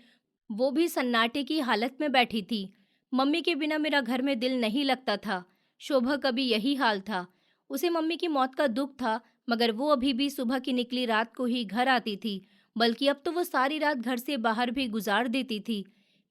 वो भी सन्नाटे की हालत में बैठी थी। मम्मी के बिना मेरा घर में दिल नहीं लगता था। शोभा का भी यही हाल था। उसे मम्मी की मौत का दुख था, मगर वो अभी भी सुबह की निकली रात को ही घर आती थी, बल्कि अब तो वो सारी रात घर से बाहर भी गुजार देती थी।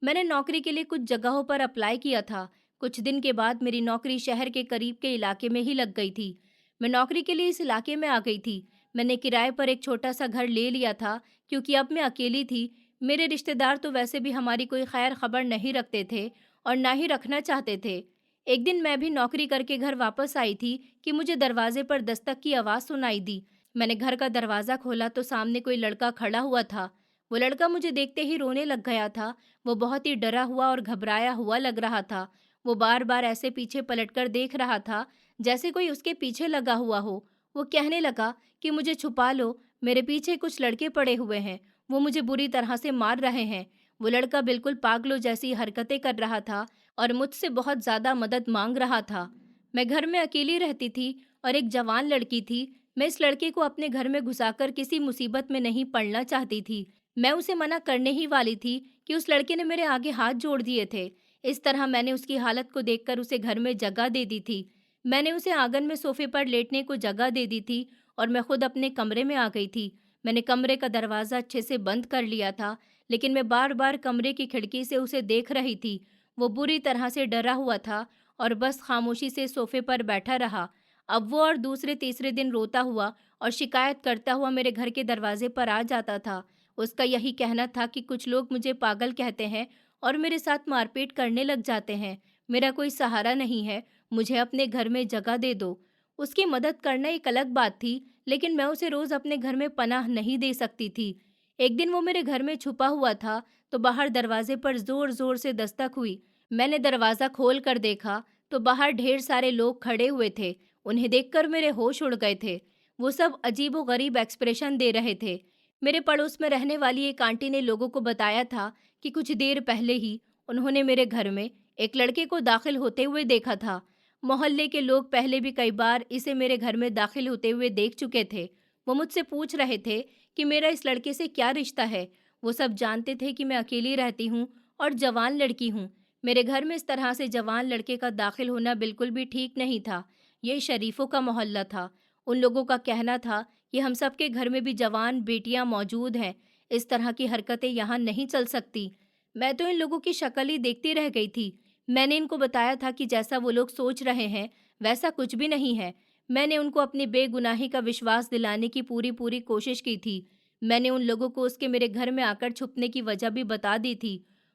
मैंने नौकरी के लिए कुछ जगहों पर अप्लाई किया था। कुछ दिन के बाद मेरी नौकरी शहर के करीब के इलाके में ही लग गई थी। मैं नौकरी के लिए इस इलाके में आ गई थी। मैंने किराए पर एक छोटा सा घर ले लिया था, क्योंकि अब मैं अकेली थी। मेरे रिश्तेदार तो वैसे भी हमारी कोई खैर खबर नहीं रखते थे और ना ही रखना चाहते थे। एक दिन मैं भी नौकरी करके घर वापस आई थी कि मुझे दरवाजे पर दस्तक की आवाज़ सुनाई दी। मैंने घर का दरवाज़ा खोला तो सामने कोई लड़का खड़ा हुआ था। वो लड़का मुझे देखते ही रोने लग गया था। वो बहुत ही डरा हुआ और घबराया हुआ लग रहा था। वो बार बार ऐसे पीछे पलटकर देख रहा था जैसे कोई उसके पीछे लगा हुआ हो। वो कहने लगा कि मुझे छुपा लो, मेरे पीछे कुछ लड़के पड़े हुए हैं, वो मुझे बुरी तरह से मार रहे हैं। वो लड़का बिल्कुल पागलों जैसी हरकतें कर रहा था और मुझसे बहुत ज़्यादा मदद मांग रहा था। मैं घर में अकेली रहती थी और एक जवान लड़की थी। मैं इस लड़के को अपने घर में घुसाकर किसी मुसीबत में नहीं पड़ना चाहती थी। मैं उसे मना करने ही वाली थी कि उस लड़के ने मेरे आगे हाथ जोड़ दिए थे। इस तरह मैंने उसकी हालत को देखकर उसे घर में जगह दे दी थी। मैंने उसे आंगन में सोफे पर लेटने को जगह दे दी थी और मैं खुद अपने कमरे में आ गई थी। मैंने कमरे का दरवाज़ा अच्छे से बंद कर लिया था, लेकिन मैं बार बार कमरे की खिड़की से उसे देख रही थी। वो बुरी तरह से डरा हुआ था और बस खामोशी से सोफे पर बैठा रहा। अब वो और दूसरे तीसरे दिन रोता हुआ और शिकायत करता हुआ मेरे घर के दरवाजे पर आ जाता था। उसका यही कहना था कि कुछ लोग मुझे पागल कहते हैं और मेरे साथ मारपीट करने लग जाते हैं। मेरा कोई सहारा नहीं है, मुझे अपने घर में जगह दे दो। उसकी मदद करना एक अलग बात थी, लेकिन मैं उसे रोज़ अपने घर में पनाह नहीं दे सकती थी। एक दिन वो मेरे घर में छुपा हुआ था, तो बाहर दरवाजे पर ज़ोर-ज़ोर से दस्तक हुई। मैंने दरवाज़ा खोल कर देखा, तो बाहर ढेर सारे लोग खड़े हुए थे। उन्हें देखकर मेरे होश उड़ गए थे। वो सब अजीबो-गरीब एक्सप्रेशन दे रहे थे। मेरे पड़ोस में रहने वाली एक आंटी ने लोगों को बताया था कि कुछ देर पहले ही उन्होंने मेरे घर में एक लड़के को दाखिल होते हुए देखा था। मोहल्ले के लोग पहले भी कई बार इसे मेरे घर में दाखिल होते हुए देख चुके थे। वो मुझसे पूछ रहे थे कि मेरा इस लड़के से क्या रिश्ता है। वो सब जानते थे कि मैं अकेली रहती हूँ और जवान लड़की हूँ। मेरे घर में इस तरह से जवान लड़के का दाखिल होना बिल्कुल भी ठीक नहीं था। ये शरीफों का मोहल्ला था। उन लोगों का कहना था कि हम सबके घर में भी जवान बेटियां मौजूद हैं। इस तरह की हरकतें यहाँ नहीं चल सकती। मैं तो इन लोगों की शक्ल ही देखती रह गई थी। मैंने इनको बताया था कि जैसा वो लोग सोच रहे हैं वैसा कुछ भी नहीं है। मैंने उनको अपनी बेगुनाही का विश्वास दिलाने की पूरी पूरी कोशिश की थी। मैंने उन लोगों को उसके मेरे घर में आकर छुपने की वजह भी बता दी थी।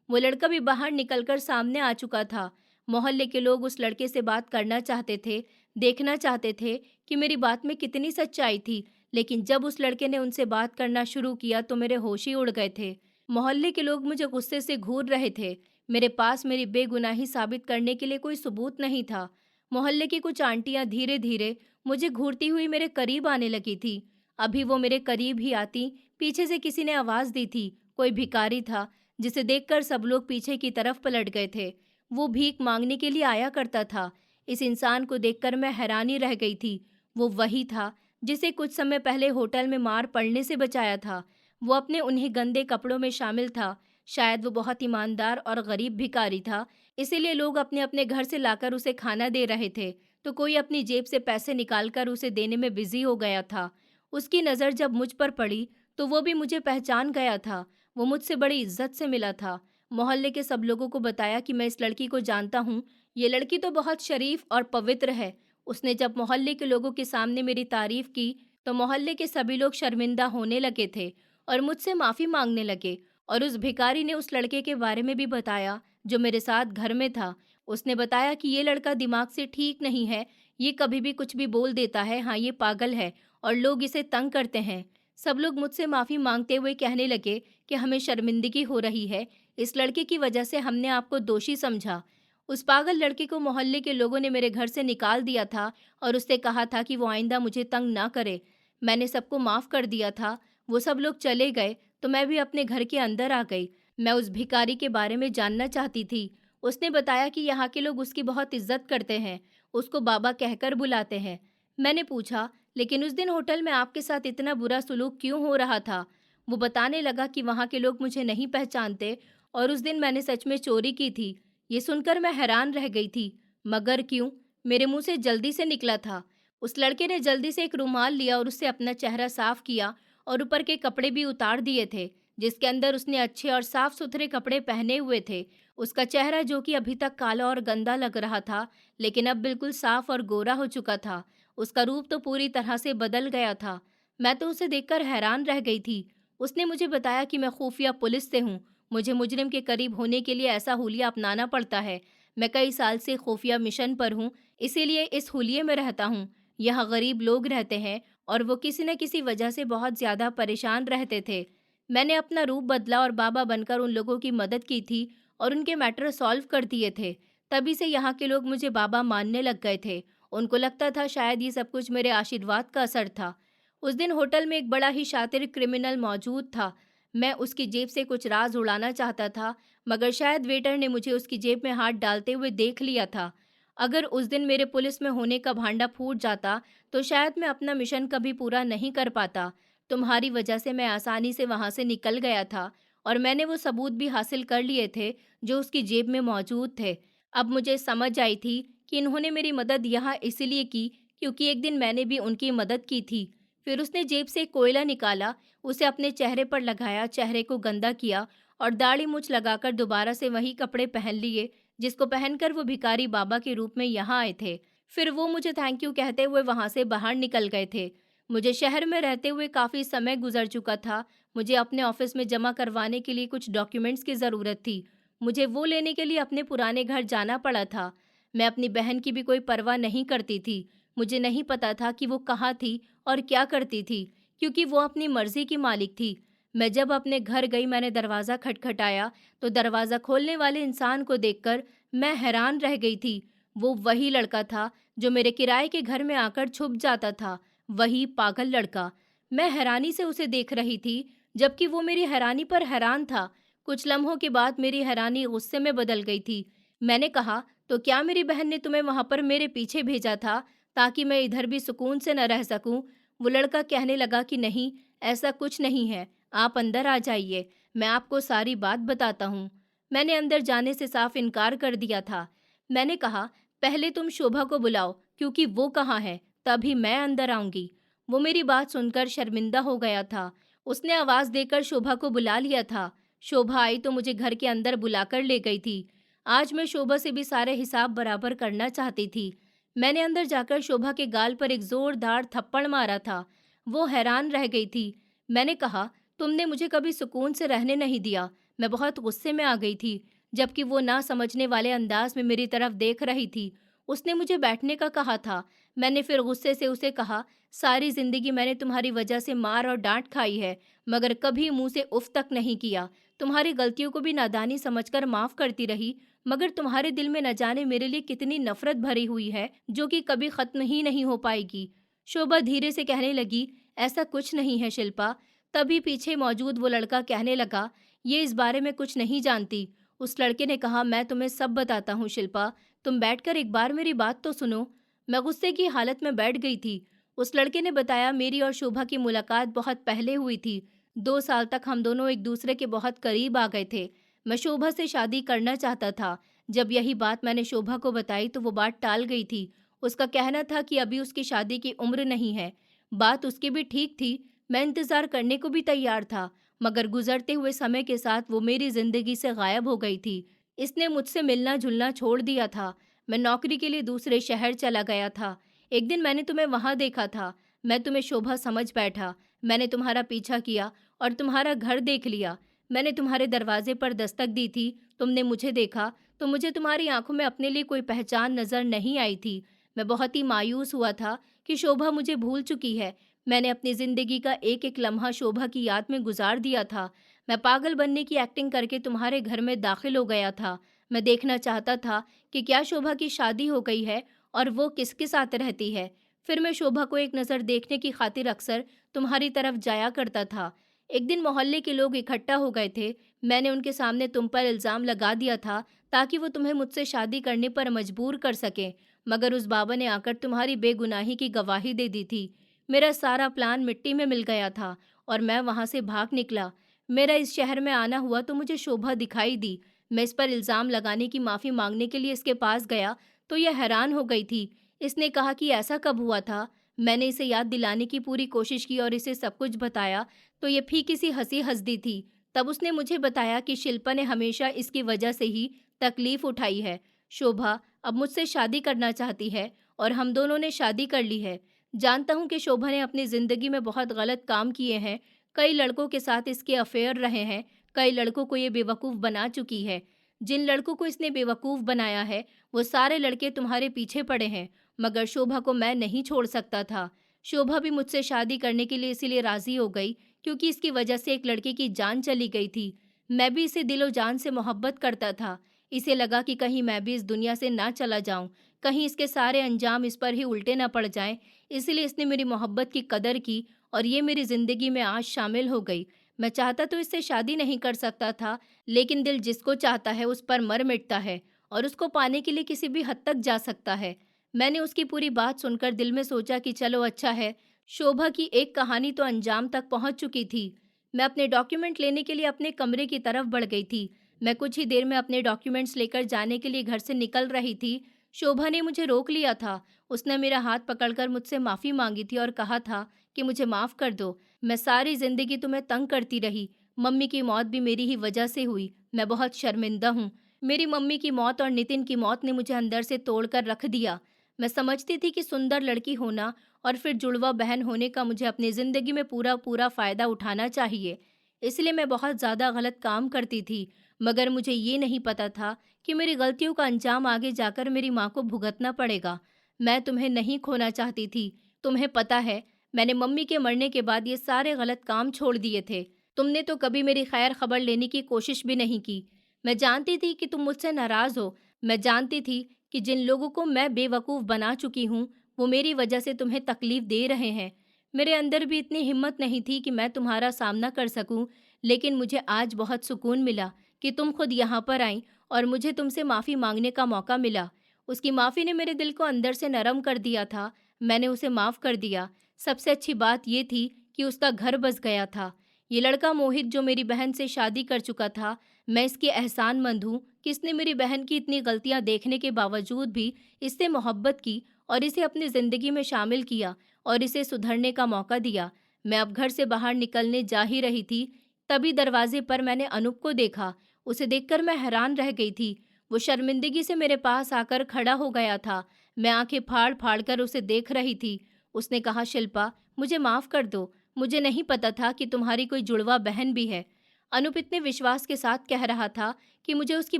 वो लड़का भी बाहर निकलकर सामने आ चुका था। मोहल्ले के लोग उस लड़के से बात करना चाहते थे, देखना चाहते थे कि मेरी बात में कितनी सच्चाई थी। लेकिन जब उस लड़के ने उनसे बात करना शुरू किया तो मेरे होश ही उड़ गए थे। मोहल्ले के लोग मुझे गुस्से से घूर रहे थे। मेरे पास मेरी बेगुनाही साबित करने के लिए कोई सबूत नहीं था। मोहल्ले की कुछ आंटियां धीरे धीरे मुझे घूरती हुई मेरे करीब आने लगी थी। अभी वो मेरे करीब ही आती, पीछे से किसी ने आवाज दी थी। कोई भिखारी था, जिसे देखकर सब लोग पीछे की तरफ पलट गए थे। वो भीख मांगने के लिए आया करता था। इस इंसान को देखकर मैं हैरानी रह गई थी। वो वही था जिसे कुछ समय पहले होटल में मार पड़ने से बचाया था। वो अपने उन्हीं गंदे कपड़ों में शामिल था। शायद वो बहुत ईमानदार और गरीब भिखारी था, इसीलिए लोग अपने अपने घर से लाकर उसे खाना दे रहे थे, तो कोई अपनी जेब से पैसे निकालकर उसे देने में बिजी हो गया था। उसकी नज़र जब मुझ पर पड़ी तो वो भी मुझे पहचान गया था। वो मुझसे बड़ी इज्जत से मिला था। मोहल्ले के सब लोगों को बताया कि मैं इस लड़की को जानता हूँ। ये लड़की तो बहुत शरीफ और पवित्र है। उसने जब मोहल्ले के लोगों के सामने मेरी तारीफ की तो मोहल्ले के सभी लोग शर्मिंदा होने लगे थे और मुझसे माफ़ी मांगने लगे। और उस भिखारी ने उस लड़के के बारे में भी बताया जो मेरे साथ घर में था। उसने बताया कि ये लड़का दिमाग से ठीक नहीं है, ये कभी भी कुछ भी बोल देता है, हाँ ये पागल है और लोग इसे तंग करते हैं। सब लोग मुझसे माफ़ी मांगते हुए कहने लगे कि हमें शर्मिंदगी हो रही है, इस लड़के की वजह से हमने आपको दोषी समझा। उस पागल लड़के को मोहल्ले के लोगों ने मेरे घर से निकाल दिया था और उससे कहा था कि वो आइंदा मुझे तंग ना करे। मैंने सबको माफ़ कर दिया था। वो सब लोग चले गए तो मैं भी अपने घर के अंदर आ गई। मैं उस भिखारी के बारे में जानना चाहती थी। उसने बताया कि यहाँ के लोग उसकी बहुत इज्जत करते हैं, उसको बाबा कहकर बुलाते हैं। मैंने पूछा, लेकिन उस दिन होटल में आपके साथ इतना बुरा सलूक क्यों हो रहा था? वो बताने लगा कि वहाँ के लोग मुझे नहीं पहचानते और उस दिन मैंने सच में चोरी की थी। ये सुनकर मैं हैरान रह गई थी। मगर क्यों? मेरे मुंह से जल्दी से निकला था। उस लड़के ने जल्दी से एक रुमाल लिया और उससे अपना चेहरा साफ किया और ऊपर के कपड़े भी उतार दिए थे, जिसके अंदर उसने अच्छे और साफ सुथरे कपड़े पहने हुए थे। उसका चेहरा, जो कि अभी तक काला और गंदा लग रहा था, लेकिन अब बिल्कुल साफ और गोरा हो चुका था। उसका रूप तो पूरी तरह से बदल गया था। मैं तो उसे देखकर हैरान रह गई थी। उसने मुझे बताया कि मैं खुफिया पुलिस से हूँ। मुझे मुजरिम के करीब होने के लिए ऐसा हुलिया अपनाना पड़ता है। मैं कई साल से खुफिया मिशन पर हूँ, इसीलिए इस हुलिये में रहता हूँ। यहाँ गरीब लोग रहते हैं और वो किसी न किसी वजह से बहुत ज़्यादा परेशान रहते थे। मैंने अपना रूप बदला और बाबा बनकर उन लोगों की मदद की थी और उनके मैटर सॉल्व कर दिए थे। तभी से यहाँ के लोग मुझे बाबा मानने लग गए थे। उनको लगता था शायद ये सब कुछ मेरे आशीर्वाद का असर था। उस दिन होटल में एक बड़ा ही शातिर क्रिमिनल मौजूद था। मैं उसकी जेब से कुछ राज उड़ाना चाहता था, मगर शायद वेटर ने मुझे उसकी जेब में हाथ डालते हुए देख लिया था। अगर उस दिन मेरे पुलिस में होने का भांडा फूट जाता, तो शायद मैं अपना मिशन कभी पूरा नहीं कर पाता। तुम्हारी वजह से मैं आसानी से वहां से निकल गया था, और मैंने वो सबूत भी हासिल कर लिए थे जो उसकी जेब में मौजूद थे। अब मुझे समझ आई थी कि इन्होंने मेरी मदद यहाँ इसलिए की क्योंकि एक दिन मैंने भी उनकी मदद की थी। फिर उसने जेब से एक कोयला निकाला, उसे अपने चेहरे पर लगाया, चेहरे को गंदा किया और दाढ़ी मूछ लगाकर दोबारा से वही कपड़े पहन लिए जिसको पहनकर वो भिखारी बाबा के रूप में यहाँ आए थे। फिर वो मुझे थैंक यू कहते हुए वहां से बाहर निकल गए थे। मुझे शहर में रहते हुए काफ़ी समय गुजर चुका था। मुझे अपने ऑफिस में जमा करवाने के लिए कुछ डॉक्यूमेंट्स की ज़रूरत थी। मुझे वो लेने के लिए अपने पुराने घर जाना पड़ा था। मैं अपनी बहन की भी कोई परवाह नहीं करती थी। मुझे नहीं पता था कि वो कहाँ थी और क्या करती थी, क्योंकि वो अपनी मर्जी की मालिक थी। मैं जब अपने घर गई, मैंने दरवाज़ा खटखटाया तो दरवाज़ा खोलने वाले इंसान को देखकर मैं हैरान रह गई थी। वो वही लड़का था जो मेरे किराए के घर में आकर छुप जाता था, वही पागल लड़का। मैं हैरानी से उसे देख रही थी, जबकि वो मेरी हैरानी पर हैरान था। कुछ लम्हों के बाद मेरी हैरानी गुस्से में बदल गई थी। मैंने कहा, तो क्या मेरी बहन ने तुम्हें वहां पर मेरे पीछे भेजा था ताकि मैं इधर भी सुकून से न रह सकूं? वो लड़का कहने लगा कि नहीं, ऐसा कुछ नहीं है, आप अंदर आ जाइए, मैं आपको सारी बात बताता हूँ। मैंने अंदर जाने से साफ इनकार कर दिया था। मैंने कहा, पहले तुम शोभा को बुलाओ, क्योंकि वो कहाँ है, तभी मैं अंदर आऊंगी। वो मेरी बात सुनकर शर्मिंदा हो गया था। उसने आवाज़ देकर शोभा को बुला लिया था। शोभा आई तो मुझे घर के अंदर बुलाकर ले गई थी। आज मैं शोभा से भी सारे हिसाब बराबर करना चाहती थी। मैंने अंदर जाकर शोभा के गाल पर एक जोरदार थप्पड़ मारा था। वो हैरान रह गई थी। मैंने कहा, तुमने मुझे कभी सुकून से रहने नहीं दिया। मैं बहुत गुस्से में आ गई थी, जबकि वो ना समझने वाले अंदाज में मेरी तरफ देख रही थी। उसने मुझे बैठने का कहा था। मैंने फिर गुस्से से उसे कहा, सारी जिंदगी मैंने तुम्हारी वजह से मार और डांट खाई है, मगर कभी मुंह से उफ तक नहीं किया। तुम्हारी गलतियों को भी नादानी समझकर माफ करती रही, मगर तुम्हारे दिल में न जाने मेरे लिए कितनी नफरत भरी हुई है, जो कि कभी खत्म ही नहीं हो पाएगी। शोभा धीरे से कहने लगी, ऐसा कुछ नहीं है शिल्पा। तभी पीछे मौजूद वो लड़का कहने लगा, ये इस बारे में कुछ नहीं जानती। उस लड़के ने कहा, मैं तुम्हें सब बताता हूँ शिल्पा, तुम बैठकर एक बार मेरी बात तो सुनो। मैं गुस्से की हालत में बैठ गई थी। उस लड़के ने बताया, मेरी और शोभा की मुलाकात बहुत पहले हुई थी। 2 साल तक हम दोनों एक दूसरे के बहुत करीब आ गए थे। मैं शोभा से शादी करना चाहता था। जब यही बात मैंने शोभा को बताई तो वो बात टाल गई थी। उसका कहना था कि अभी उसकी शादी की उम्र नहीं है। बात उसकी भी ठीक थी। मैं इंतज़ार करने को भी तैयार था, मगर गुजरते हुए समय के साथ वो मेरी ज़िंदगी से गायब हो गई थी। इसने मुझसे मिलना जुलना छोड़ दिया था। मैं नौकरी के लिए दूसरे शहर चला गया था। एक दिन मैंने तुम्हें वहाँ देखा था। मैं तुम्हें शोभा समझ बैठा। मैंने तुम्हारा पीछा किया और तुम्हारा घर देख लिया। मैंने तुम्हारे दरवाजे पर दस्तक दी थी। तुमने मुझे देखा तो मुझे तुम्हारी आंखों में अपने लिए कोई पहचान नजर नहीं आई थी। मैं बहुत ही मायूस हुआ था कि शोभा मुझे भूल चुकी है। मैंने अपनी जिंदगी का एक एक लम्हा शोभा की याद में गुजार दिया था। मैं पागल बनने की एक्टिंग करके तुम्हारे घर में दाखिल हो गया था। मैं देखना चाहता था कि क्या शोभा की शादी हो गई है और वो किसके साथ रहती है। फिर मैं शोभा को एक नज़र देखने की खातिर अक्सर तुम्हारी तरफ जाया करता था। एक दिन मोहल्ले के लोग इकट्ठा हो गए थे। मैंने उनके सामने तुम पर इल्ज़ाम लगा दिया था ताकि वो तुम्हें मुझसे शादी करने पर मजबूर कर सकें, मगर उस बाबा ने आकर तुम्हारी बेगुनाही की गवाही दे दी थी। मेरा सारा प्लान मिट्टी में मिल गया था और मैं वहाँ से भाग निकला। मेरा इस शहर में आना हुआ तो मुझे शोभा दिखाई दी। मैं इस पर इल्ज़ाम लगाने की माफ़ी मांगने के लिए इसके पास गया तो यह हैरान हो गई थी। इसने कहा कि ऐसा कब हुआ था। मैंने इसे याद दिलाने की पूरी कोशिश की और इसे सब कुछ बताया तो ये फीकी सी हंसी हंस दी थी। तब उसने मुझे बताया कि शिल्पा ने हमेशा इसकी वजह से ही तकलीफ उठाई है। शोभा अब मुझसे शादी करना चाहती है और हम दोनों ने शादी कर ली है। जानता हूँ कि शोभा ने अपनी ज़िंदगी में बहुत गलत काम किए हैं। कई लड़कों के साथ इसके अफेयर रहे हैं। कई लड़कों को ये बेवकूफ़ बना चुकी है। जिन लड़कों को इसने बेवकूफ़ बनाया है वो सारे लड़के तुम्हारे पीछे पड़े हैं, मगर शोभा को मैं नहीं छोड़ सकता था। शोभा भी मुझसे शादी करने के लिए इसीलिए राज़ी हो गई क्योंकि इसकी वजह से एक लड़के की जान चली गई थी। मैं भी इसे दिलो जान से मोहब्बत करता था। इसे लगा कि कहीं मैं भी इस दुनिया से ना चला जाऊं, कहीं इसके सारे अंजाम इस पर ही उल्टे ना पड़ जाएं। इसलिए इसने मेरी मोहब्बत की कदर की और ये मेरी ज़िंदगी में आज शामिल हो गई। मैं चाहता तो इससे शादी नहीं कर सकता था, लेकिन दिल जिसको चाहता है उस पर मर मिटता है और उसको पाने के लिए किसी भी हद तक जा सकता है। मैंने उसकी पूरी बात सुनकर दिल में सोचा कि चलो अच्छा है, शोभा की एक कहानी तो अंजाम तक पहुंच चुकी थी। मैं अपने डॉक्यूमेंट लेने के लिए अपने कमरे की तरफ बढ़ गई थी। मैं कुछ ही देर में अपने डॉक्यूमेंट्स लेकर जाने के लिए घर से निकल रही थी। शोभा ने मुझे रोक लिया था। उसने मेरा हाथ पकड़कर मुझसे माफ़ी मांगी थी और कहा था कि मुझे माफ़ कर दो। मैं सारी ज़िंदगी तुम्हें तंग करती रही। मम्मी की मौत भी मेरी ही वजह से हुई। मैं बहुत शर्मिंदा हूँ। मेरी मम्मी की मौत और नितिन की मौत ने मुझे अंदर से तोड़कर रख दिया। मैं समझती थी कि सुंदर लड़की होना और फिर जुड़वा बहन होने का मुझे अपनी ज़िंदगी में पूरा पूरा फ़ायदा उठाना चाहिए। इसलिए मैं बहुत ज़्यादा गलत काम करती थी, मगर मुझे ये नहीं पता था कि मेरी गलतियों का अंजाम आगे जाकर मेरी माँ को भुगतना पड़ेगा। मैं तुम्हें नहीं खोना चाहती थी। तुम्हें पता है, मैंने मम्मी के मरने के बाद ये सारे गलत काम छोड़ दिए थे। तुमने तो कभी मेरी खैर खबर लेने की कोशिश भी नहीं की। मैं जानती थी कि तुम मुझसे नाराज़ हो। मैं जानती थी कि जिन लोगों को मैं बेवकूफ़ बना चुकी हूँ, वो मेरी वजह से तुम्हें तकलीफ़ दे रहे हैं। मेरे अंदर भी इतनी हिम्मत नहीं थी कि मैं तुम्हारा सामना कर सकूं, लेकिन मुझे आज बहुत सुकून मिला कि तुम खुद यहाँ पर आईं और मुझे तुमसे माफ़ी मांगने का मौका मिला। उसकी माफ़ी ने मेरे दिल को अंदर से नरम कर दिया था। मैंने उसे माफ़ कर दिया। सबसे अच्छी बात ये थी कि उसका घर बस गया था। ये लड़का मोहित जो मेरी बहन से शादी कर चुका था, मैं इसकी एहसानमंद हूँ कि इसने मेरी बहन की इतनी गलतियाँ देखने के बावजूद भी इससे मोहब्बत की और इसे अपनी ज़िंदगी में शामिल किया और इसे सुधरने का मौका दिया। मैं अब घर से बाहर निकलने जा ही रही थी, तभी दरवाजे पर मैंने अनूप को देखा। उसे देखकर मैं हैरान रह गई थी। वो शर्मिंदगी से मेरे पास आकर खड़ा हो गया था। मैं आंखें फाड़ फाड़ कर उसे देख रही थी। उसने कहा, शिल्पा, मुझे माफ़ कर दो। मुझे नहीं पता था कि तुम्हारी कोई जुड़वा बहन भी है। अनूप इतने विश्वास के साथ कह रहा था कि मुझे उसकी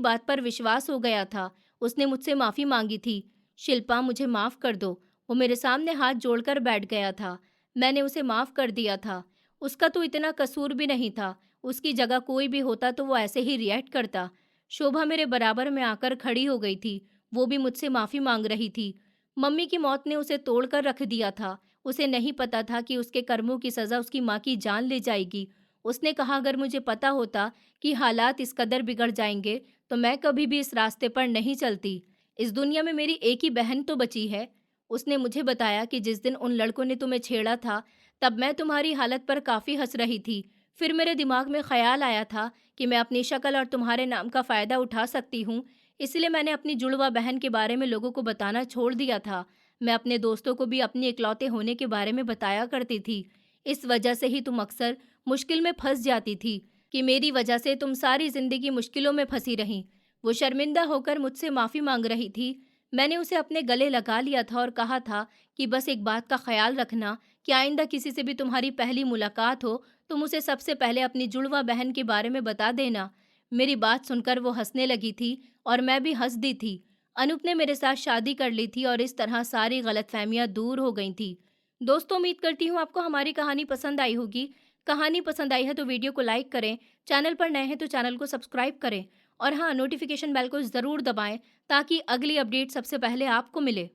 बात पर विश्वास हो गया था। उसने मुझसे माफ़ी मांगी थी। शिल्पा, मुझे माफ़ कर दो। वो मेरे सामने हाथ जोड़कर बैठ गया था। मैंने उसे माफ़ कर दिया था। उसका तो इतना कसूर भी नहीं था। उसकी जगह कोई भी होता तो वो ऐसे ही रिएक्ट करता। शोभा मेरे बराबर में आकर खड़ी हो गई थी। वो भी मुझसे माफ़ी मांग रही थी। मम्मी की मौत ने उसे तोड़कर रख दिया था। उसे नहीं पता था कि उसके कर्मों की सज़ा उसकी माँ की जान ले जाएगी। उसने कहा, अगर मुझे पता होता कि हालात इस कदर बिगड़ जाएंगे तो मैं कभी भी इस रास्ते पर नहीं चलती। इस दुनिया में मेरी एक ही बहन तो बची है। उसने मुझे बताया कि जिस दिन उन लड़कों ने तुम्हें छेड़ा था, तब मैं तुम्हारी हालत पर काफ़ी हंस रही थी। फिर मेरे दिमाग में ख्याल आया था कि मैं अपनी शक्ल और तुम्हारे नाम का फ़ायदा उठा सकती हूँ, इसलिए मैंने अपनी जुड़वा बहन के बारे में लोगों को बताना छोड़ दिया था। मैं अपने दोस्तों को भी अपनी इकलौते होने के बारे में बताया करती थी। इस वजह से ही तुम अक्सर मुश्किल में फंस जाती थी कि मेरी वजह से तुम सारी ज़िंदगी मुश्किलों में फंसी रहीं। वो शर्मिंदा होकर मुझसे माफ़ी मांग रही थी। मैंने उसे अपने गले लगा लिया था और कहा था कि बस एक बात का ख्याल रखना कि आइंदा किसी से भी तुम्हारी पहली मुलाकात हो, तुम उसे सबसे पहले अपनी जुड़वा बहन के बारे में बता देना। मेरी बात सुनकर वो हंसने लगी थी और मैं भी हंस दी थी। अनूप ने मेरे साथ शादी कर ली थी और इस तरह सारी गलतफहमियां दूर हो गई थी। दोस्तों, उम्मीद करती हूँ आपको हमारी कहानी पसंद आई होगी। कहानी पसंद आई है तो वीडियो को लाइक करें, चैनल पर नए हैं तो चैनल को सब्सक्राइब करें और हाँ, नोटिफिकेशन बेल को ज़रूर दबाएं ताकि अगली अपडेट सबसे पहले आपको मिले।